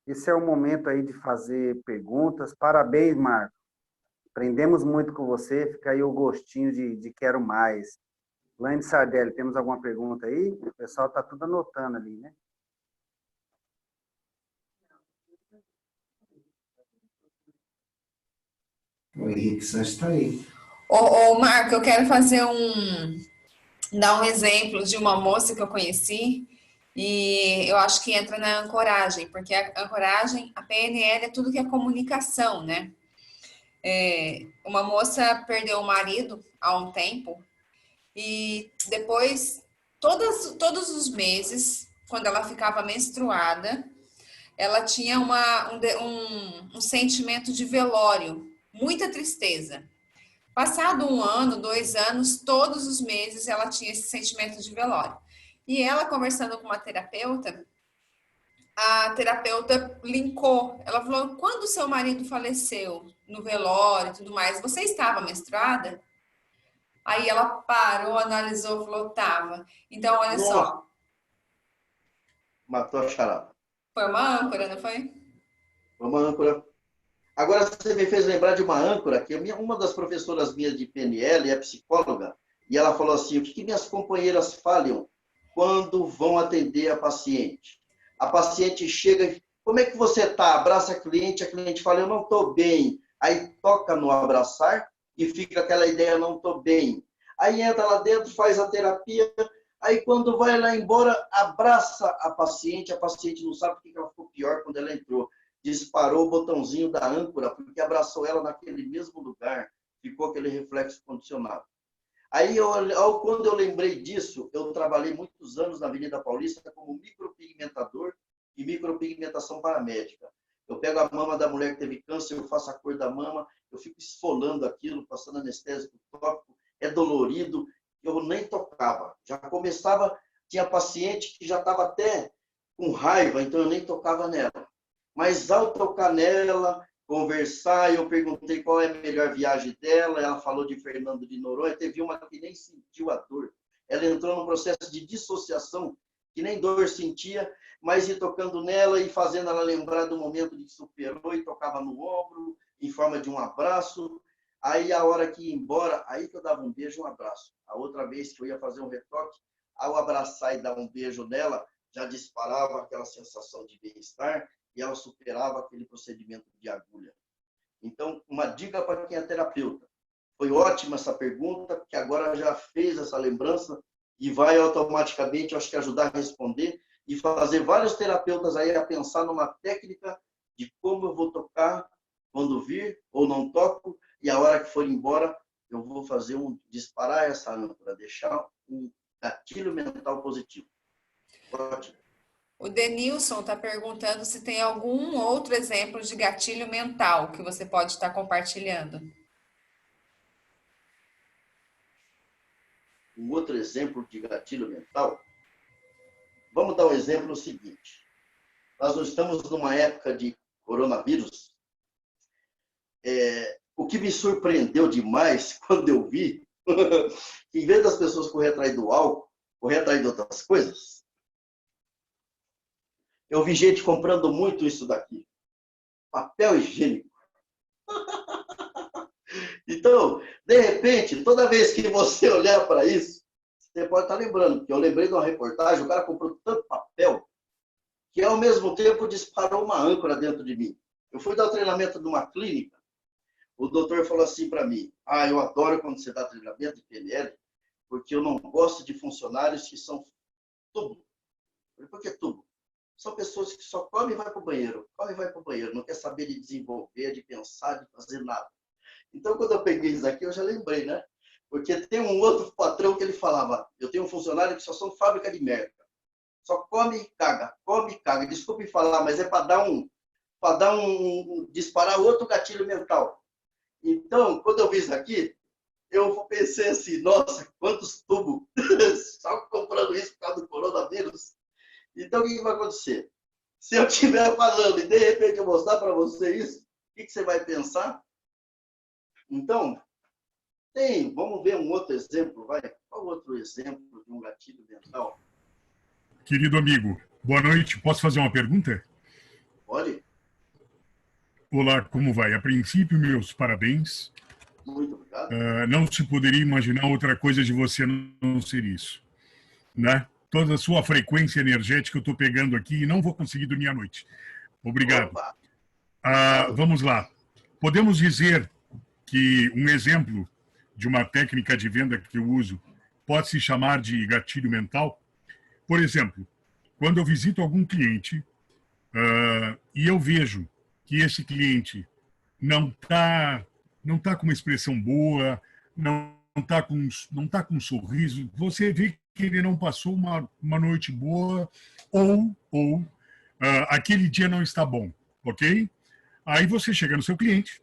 Esse é o momento aí de fazer perguntas. Parabéns, Marco. Aprendemos muito com você, fica aí o gostinho de quero mais. Laine Sardelli, temos alguma pergunta aí? O pessoal está tudo anotando ali, né? O Henrique Santos está aí. Ô, Marco, eu quero dar um exemplo de uma moça que eu conheci e eu acho que entra na ancoragem, porque a ancoragem, a PNL é tudo que é comunicação, né? Uma moça perdeu o marido há um tempo e depois, todos os meses, quando ela ficava menstruada, ela tinha um sentimento de velório, muita tristeza. Passado 1 ano, 2 anos, todos os meses ela tinha esse sentimento de velório. E ela, conversando com uma terapeuta, a terapeuta linkou. Ela falou, quando seu marido faleceu no velório e tudo mais, você estava menstruada? Aí ela parou, analisou, falou, tava. Então, olha só. Matou a charada. Foi uma âncora, não foi? Foi uma âncora. Agora, você me fez lembrar de uma âncora, que uma das professoras minhas de PNL é psicóloga, e ela falou assim, o que minhas companheiras falam quando vão atender a paciente? A paciente chega e, como é que você está? Abraça a cliente fala, eu não estou bem. Aí toca no abraçar e fica aquela ideia, não estou bem. Aí entra lá dentro, faz a terapia, aí quando vai lá embora, abraça a paciente não sabe porque ela ficou pior quando ela entrou. Disparou o botãozinho da âncora, porque abraçou ela naquele mesmo lugar, ficou aquele reflexo condicionado. Aí, quando eu lembrei disso, eu trabalhei muitos anos na Avenida Paulista como micropigmentador e micropigmentação paramédica. Eu pego a mama da mulher que teve câncer, eu faço a cor da mama, eu fico esfolando aquilo, passando anestésico tópico, é dolorido, eu nem tocava. Já começava, tinha paciente que já estava até com raiva, então eu nem tocava nela. Mas ao tocar nela, conversar, eu perguntei qual é a melhor viagem dela, ela falou de Fernando de Noronha, teve uma que nem sentiu a dor. Ela entrou num processo de dissociação, que nem dor sentia, mas ia tocando nela e fazendo ela lembrar do momento de que superou e tocava no ombro, em forma de um abraço. Aí, a hora que ia embora, aí que eu dava um beijo, um abraço. A outra vez que eu ia fazer um retoque, ao abraçar e dar um beijo nela, já disparava aquela sensação de bem-estar e ela superava aquele procedimento de agulha. Então, uma dica para quem é terapeuta. Foi ótima essa pergunta, porque agora já fez essa lembrança e vai automaticamente, eu acho que ajudar a responder e fazer vários terapeutas aí a pensar numa técnica de como eu vou tocar quando vir ou não toco, e a hora que for embora, eu vou fazer disparar essa âncora, deixar um gatilho mental positivo. Ótimo. O Denilson está perguntando se tem algum outro exemplo de gatilho mental que você pode estar compartilhando. Um outro exemplo de gatilho mental, vamos dar um exemplo seguinte. Nós não estamos numa época de coronavírus. O que me surpreendeu demais quando eu vi, que em vez das pessoas correr atrás do álcool, correr atrás de outras coisas, eu vi gente comprando muito isso daqui. Papel higiênico. Então, de repente, toda vez que você olhar para isso, você pode estar lembrando, porque eu lembrei de uma reportagem, o cara comprou tanto papel, que ao mesmo tempo disparou uma âncora dentro de mim. Eu fui dar o treinamento numa clínica, o doutor falou assim para mim, eu adoro quando você dá treinamento de PNL, porque eu não gosto de funcionários que são tubo. Por que tubo? São pessoas que só comem e vai para o banheiro. Come e vai para o banheiro. Não quer saber de desenvolver, de pensar, de fazer nada. Então, quando eu peguei isso aqui, eu já lembrei, né? Porque tem um outro patrão que ele falava, eu tenho um funcionário que só são fábrica de merda. Só come e caga, come e caga. Desculpe falar, mas é para dar disparar outro gatilho mental. Então, quando eu vi isso aqui, eu pensei assim, nossa, quantos tubos só comprando isso por causa do coronavírus. Então, o que vai acontecer? Se eu estiver falando e, de repente, eu mostrar para você isso, o que você vai pensar? Então, vamos ver um outro exemplo, vai. Qual outro exemplo de um gatilho mental? Querido amigo, boa noite. Posso fazer uma pergunta? Pode? Olá, como vai? A princípio, meus parabéns. Muito obrigado. Não se poderia imaginar outra coisa de você não ser isso, né? Toda a sua frequência energética eu estou pegando aqui e não vou conseguir dormir à noite. Obrigado. Vamos lá. Podemos dizer que um exemplo de uma técnica de venda que eu uso pode se chamar de gatilho mental? Por exemplo, quando eu visito algum cliente e eu vejo que esse cliente não tá com uma expressão boa, não tá com um sorriso, você vê que ele não passou uma noite boa ou aquele dia não está bom, ok? Aí você chega no seu cliente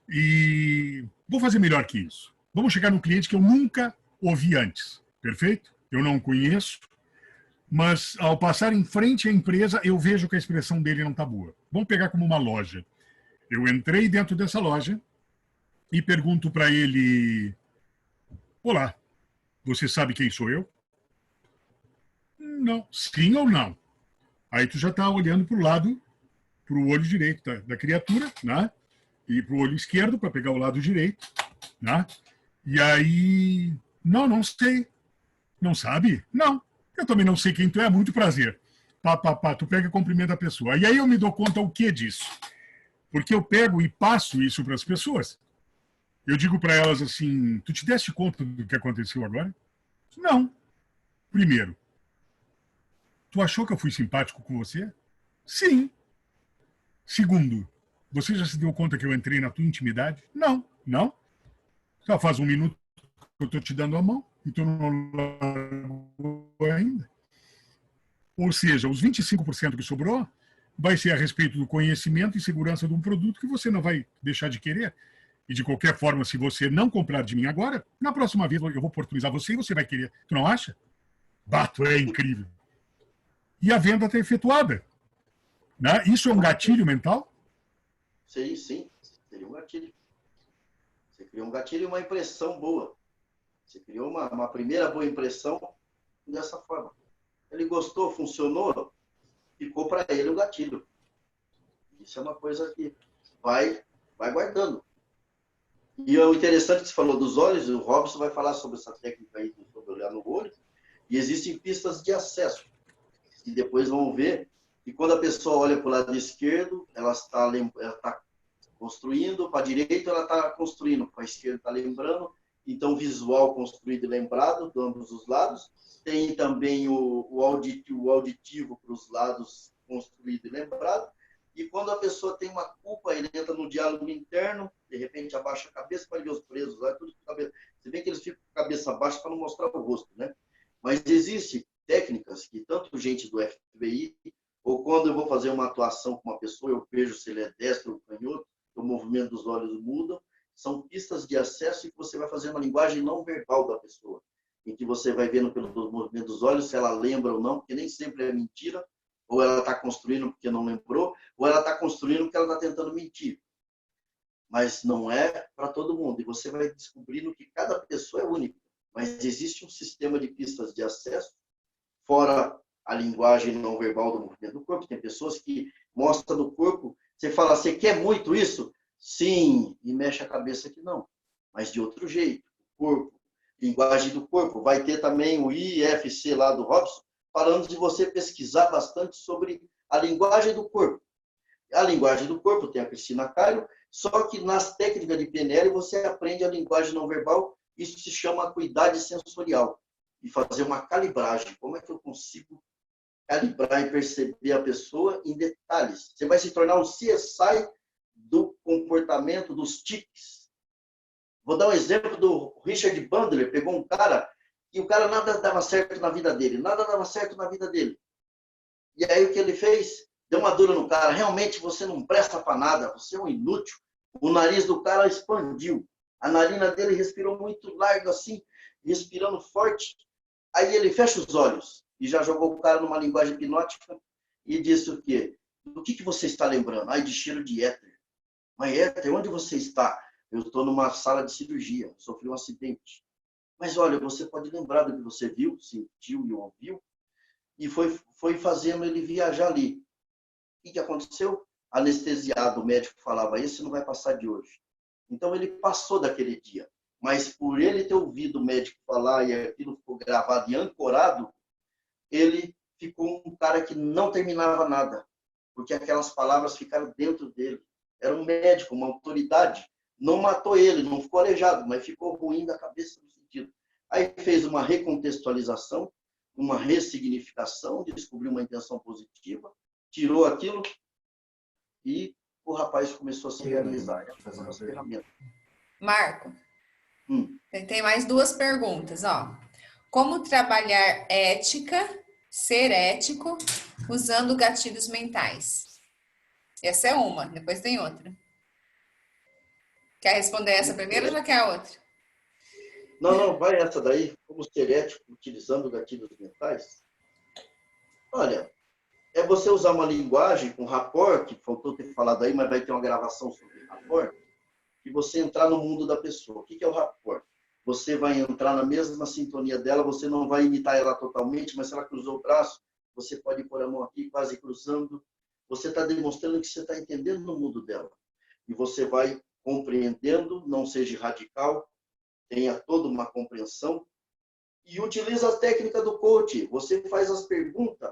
e vou fazer melhor que isso. Vamos chegar num cliente que eu nunca ouvi antes, perfeito? Eu não conheço, mas ao passar em frente à empresa, eu vejo que a expressão dele não está boa. Vamos pegar como uma loja. Eu entrei dentro dessa loja e pergunto para ele, olá, você sabe quem sou eu? Não. Sim ou não? Aí tu já está olhando para o lado, para o olho direito da criatura, né? E para o olho esquerdo para pegar o lado direito, né? E aí, não sei. Não sabe? Não. Eu também não sei quem tu é, muito prazer. Tu pega e cumprimenta a pessoa. E aí eu me dou conta o que disso. Porque eu pego e passo isso para as pessoas. Eu digo para elas assim, tu te deste conta do que aconteceu agora? Não. Primeiro, tu achou que eu fui simpático com você? Sim. Segundo, você já se deu conta que eu entrei na tua intimidade? Não. Só faz um minuto que eu estou te dando a mão e tu não largou ainda. Ou seja, os 25% que sobrou vai ser a respeito do conhecimento e segurança de um produto que você não vai deixar de querer. E de qualquer forma, se você não comprar de mim agora, na próxima vez eu vou oportunizar você e você vai querer. Tu não acha? Bato, é incrível. E a venda está efetuada. Né? Isso é um gatilho mental? Sim. Seria um gatilho. Você criou um gatilho e uma impressão boa. Você criou uma primeira boa impressão dessa forma. Ele gostou, funcionou, ficou para ele o gatilho. Isso é uma coisa que vai guardando. E o interessante que você falou dos olhos, o Robson vai falar sobre essa técnica aí, sobre olhar no olho, e existem pistas de acesso. que depois vão ver que quando a pessoa olha para o lado esquerdo, ela está construindo, para a direita ela está construindo, para a esquerda está lembrando, então visual construído e lembrado, de ambos os lados. Tem também o auditivo para os lados, construído e lembrado. E quando a pessoa tem uma culpa, ele entra no diálogo interno, de repente abaixa a cabeça para ver os presos lá, tudo com a cabeça. Você vê que eles ficam com a cabeça baixa para não mostrar o rosto, né? Mas existem técnicas que tanto gente do FBI, ou quando eu vou fazer uma atuação com uma pessoa, eu vejo se ele é destro ou canhoto, o movimento dos olhos mudam, são pistas de acesso que você vai fazer uma linguagem não verbal da pessoa, em que você vai vendo pelo movimento dos olhos se ela lembra ou não, porque nem sempre é mentira, ou ela está construindo porque não lembrou, ou ela está construindo porque ela está tentando mentir. Mas não é para todo mundo, e você vai descobrindo que cada pessoa é única, mas existe um sistema de pistas de acesso, fora a linguagem não verbal do movimento do corpo. Tem pessoas que mostram no corpo, você fala, você quer muito isso? Sim, e mexe a cabeça que não, mas de outro jeito. O corpo, linguagem do corpo. Vai ter também o IFC lá do Robson, falando de você pesquisar bastante sobre a linguagem do corpo. A linguagem do corpo tem a Cristina Cairo, só que nas técnicas de PNL você aprende a linguagem não verbal, isso se chama acuidade sensorial, e fazer uma calibragem. Como é que eu consigo calibrar e perceber a pessoa em detalhes? Você vai se tornar um CSI do comportamento, dos tics. Vou dar um exemplo do Richard Bandler, pegou um cara e o cara nada dava certo na vida dele, nada dava certo na vida dele. E aí o que ele fez? Deu uma dura no cara, realmente você não presta para nada, você é um inútil. O nariz do cara expandiu, a narina dele respirou muito largo assim, respirando forte. Aí ele fecha os olhos e já jogou o cara numa linguagem hipnótica e disse o quê? Do que você está lembrando? Ai, de cheiro de éter. Mas éter, onde você está? Eu estou numa sala de cirurgia, sofri um acidente. Mas olha, você pode lembrar do que você viu, sentiu e ouviu, e foi fazendo ele viajar ali. O que aconteceu? Anestesiado, o médico falava, esse não vai passar de hoje. Então ele passou daquele dia. Mas por ele ter ouvido o médico falar e aquilo ficou gravado e ancorado, ele ficou um cara que não terminava nada, porque aquelas palavras ficaram dentro dele. Era um médico, uma autoridade. Não matou ele, não ficou aleijado, mas ficou ruim da cabeça no sentido. Aí fez uma recontextualização, uma ressignificação, descobriu uma intenção positiva, tirou aquilo e o rapaz começou a se realizar. Marco, tem mais duas perguntas, ó. Como trabalhar ética, ser ético, usando gatilhos mentais? Essa é uma, depois tem outra. Quer responder essa primeiro ou já quer a outra? Não, vai essa daí. Como ser ético utilizando gatilhos mentais? Olha, é você usar uma linguagem com rapport, que faltou ter falado aí, mas vai ter uma gravação sobre rapport, e você entrar no mundo da pessoa. O que é o rapport? Você vai entrar na mesma sintonia dela, você não vai imitar ela totalmente, mas se ela cruzou o braço, você pode pôr a mão aqui, quase cruzando. Você está demonstrando que você está entendendo o mundo dela. E você vai compreendendo, não seja radical, tenha toda uma compreensão, e utiliza a técnica do coach. Você faz as perguntas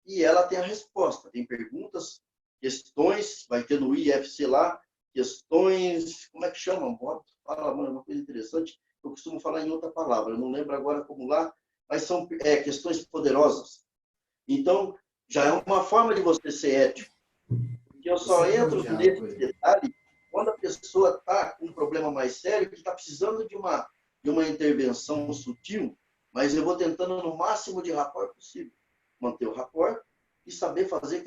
e ela tem a resposta. Tem perguntas, questões, vai ter no IFC lá, questões, como é que chama? Fala, mano, uma coisa interessante, eu costumo falar em outra palavra, eu não lembro agora como lá, mas são questões poderosas. Então, já é uma forma de você ser ético. Porque eu só entro nesse detalhe quando a pessoa está com um problema mais sério, que está precisando de uma intervenção sutil, mas eu vou tentando no máximo de rapport possível. Manter o rapport e saber fazer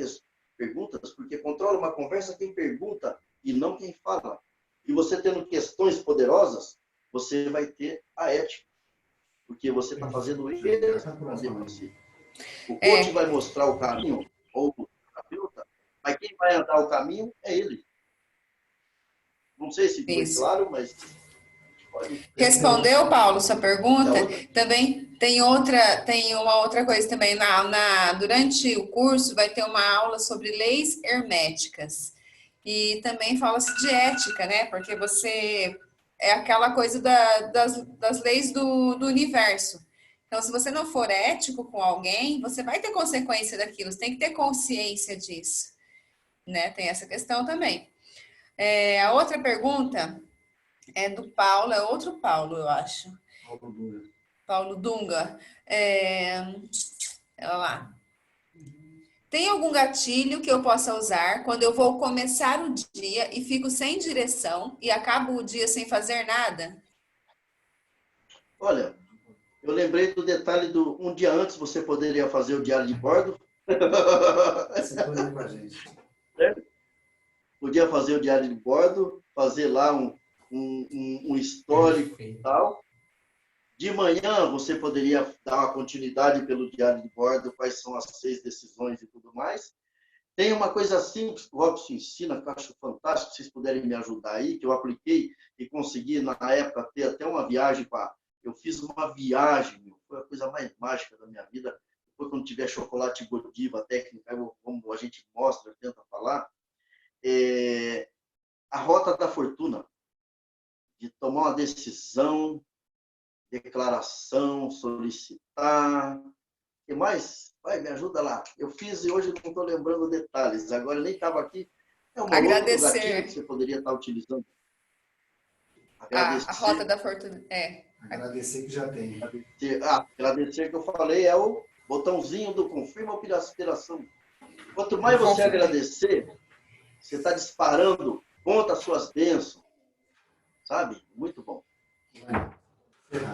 perguntas, porque controla uma conversa quem pergunta e não quem fala. E você tendo questões poderosas, você vai ter a ética, porque você está fazendo ele responder você. O coach vai mostrar o caminho, ou o terapeuta, mas quem vai andar o caminho é ele. Não sei se foi claro, mas... Respondeu, Paulo, sua pergunta? Também tem uma outra coisa também. Durante o curso vai ter uma aula sobre leis herméticas. E também fala-se de ética, né? Porque você... É aquela coisa das leis do universo. Então, se você não for ético com alguém, você vai ter consequência daquilo, você tem que ter consciência disso, né? Tem essa questão também. A outra pergunta é do Paulo, é outro Paulo, eu acho. Paulo Dunga. Olha lá. Tem algum gatilho que eu possa usar quando eu vou começar o dia e fico sem direção e acabo o dia sem fazer nada? Olha, eu lembrei do detalhe do um dia antes você poderia fazer o diário de bordo. Sintonia com a gente. Podia fazer o diário de bordo, fazer lá um histórico e tal. De manhã, você poderia dar uma continuidade pelo diário de bordo, quais são as 6 decisões e tudo mais. Tem uma coisa simples que o Robson ensina, que eu acho fantástico, se vocês puderem me ajudar aí, que eu apliquei e consegui, na época, ter até uma viagem para... Eu fiz uma viagem, foi a coisa mais mágica da minha vida. Depois, quando tiver chocolate Godiva, técnica, como a gente mostra, tenta falar, a rota da fortuna, de tomar uma decisão, declaração, solicitar. O que mais? Vai, me ajuda lá. Eu fiz e hoje não estou lembrando detalhes. Agora nem estava aqui. É uma outra gatilho que você poderia estar utilizando. A rota da fortuna. Agradecer que já tem. Agradecer que eu falei é o botãozinho do confirma ou aspiração. Quanto mais você agradecer, você está disparando contra as suas bênçãos. Sabe? Muito bom.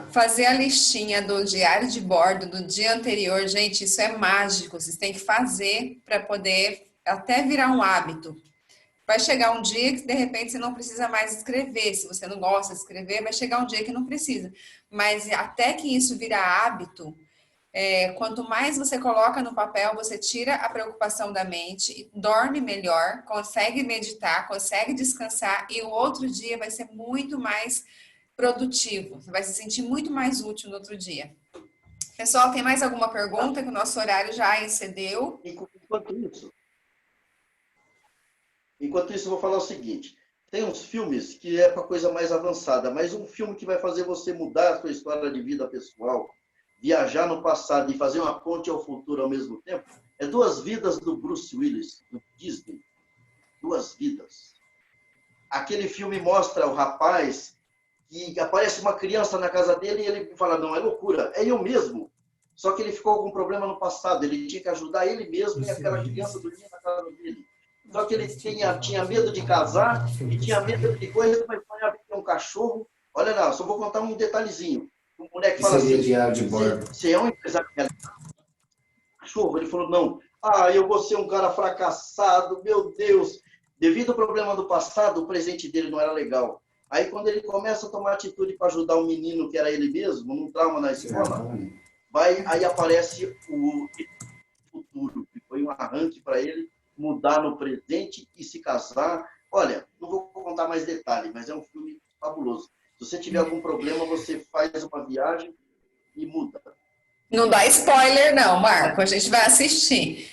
Fazer a listinha do diário de bordo do dia anterior, gente, isso é mágico. Vocês têm que fazer para poder até virar um hábito. Vai chegar um dia que, de repente, você não precisa mais escrever. Se você não gosta de escrever, vai chegar um dia que não precisa. Mas até que isso vira hábito, quanto mais você coloca no papel, você tira a preocupação da mente, dorme melhor, consegue meditar, consegue descansar e o outro dia vai ser muito mais produtivo. Você vai se sentir muito mais útil no outro dia. Pessoal, tem mais alguma pergunta? Que o nosso horário já excedeu. Enquanto isso, eu vou falar o seguinte. Tem uns filmes que é para coisa mais avançada, mas um filme que vai fazer você mudar a sua história de vida pessoal, viajar no passado e fazer uma ponte ao futuro ao mesmo tempo, é Duas Vidas do Bruce Willis, do Disney. Duas Vidas. Aquele filme mostra o rapaz que aparece uma criança na casa dele e ele fala, não, é loucura, é eu mesmo. Só que ele ficou com um problema no passado, ele tinha que ajudar ele mesmo e aquela criança dormia na casa dele. Só que ele tinha medo de casar e tinha medo de coisa, mas sonhava ter um cachorro. Olha lá, só vou contar um detalhezinho. Um moleque fala assim, você é um empresário cachorro? Ele falou, não. Eu vou ser um cara fracassado, meu Deus. Devido ao problema do passado, o presente dele não era legal. Aí, quando ele começa a tomar atitude para ajudar um menino que era ele mesmo, num trauma na escola, aí aparece o futuro, que foi um arranque para ele mudar no presente e se casar. Olha, não vou contar mais detalhes, mas é um filme fabuloso. Se você tiver algum problema, você faz uma viagem e muda. Não dá spoiler, não, Marco. A gente vai assistir.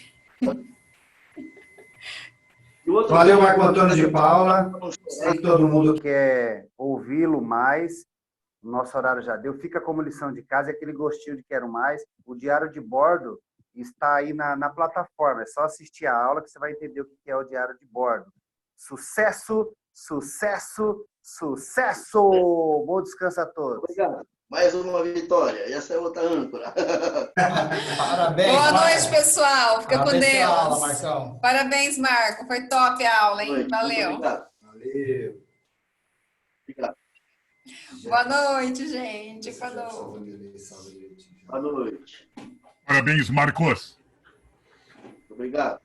Valeu, Marco Antônio de Paula. Sei que todo mundo quer ouvi-lo mais. O nosso horário já deu. Fica como lição de casa, aquele gostinho de quero mais. O diário de bordo está aí na plataforma. É só assistir a aula que você vai entender o que é o diário de bordo. Sucesso, sucesso, sucesso! Bom descanso a todos. Obrigado. Mais uma vitória. E essa é outra âncora. Parabéns. Boa noite, pessoal. Fica Parabéns com Deus. pela aula, Marcão. Parabéns, Marco. Foi top a aula, hein? Muito Valeu. obrigado. Valeu. Obrigado. Boa noite, gente. Boa noite. Boa noite. Parabéns, Marcos. Obrigado.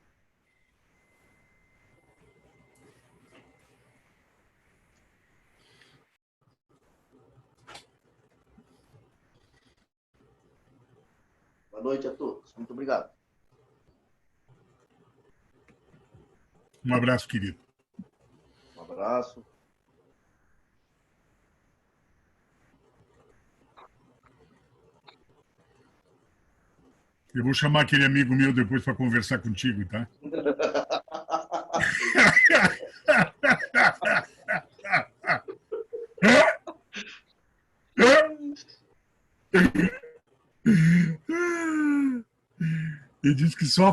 Boa noite a todos. Muito obrigado. Um abraço, querido. Um abraço. Eu vou chamar aquele amigo meu depois para conversar contigo, tá? Ele diz que só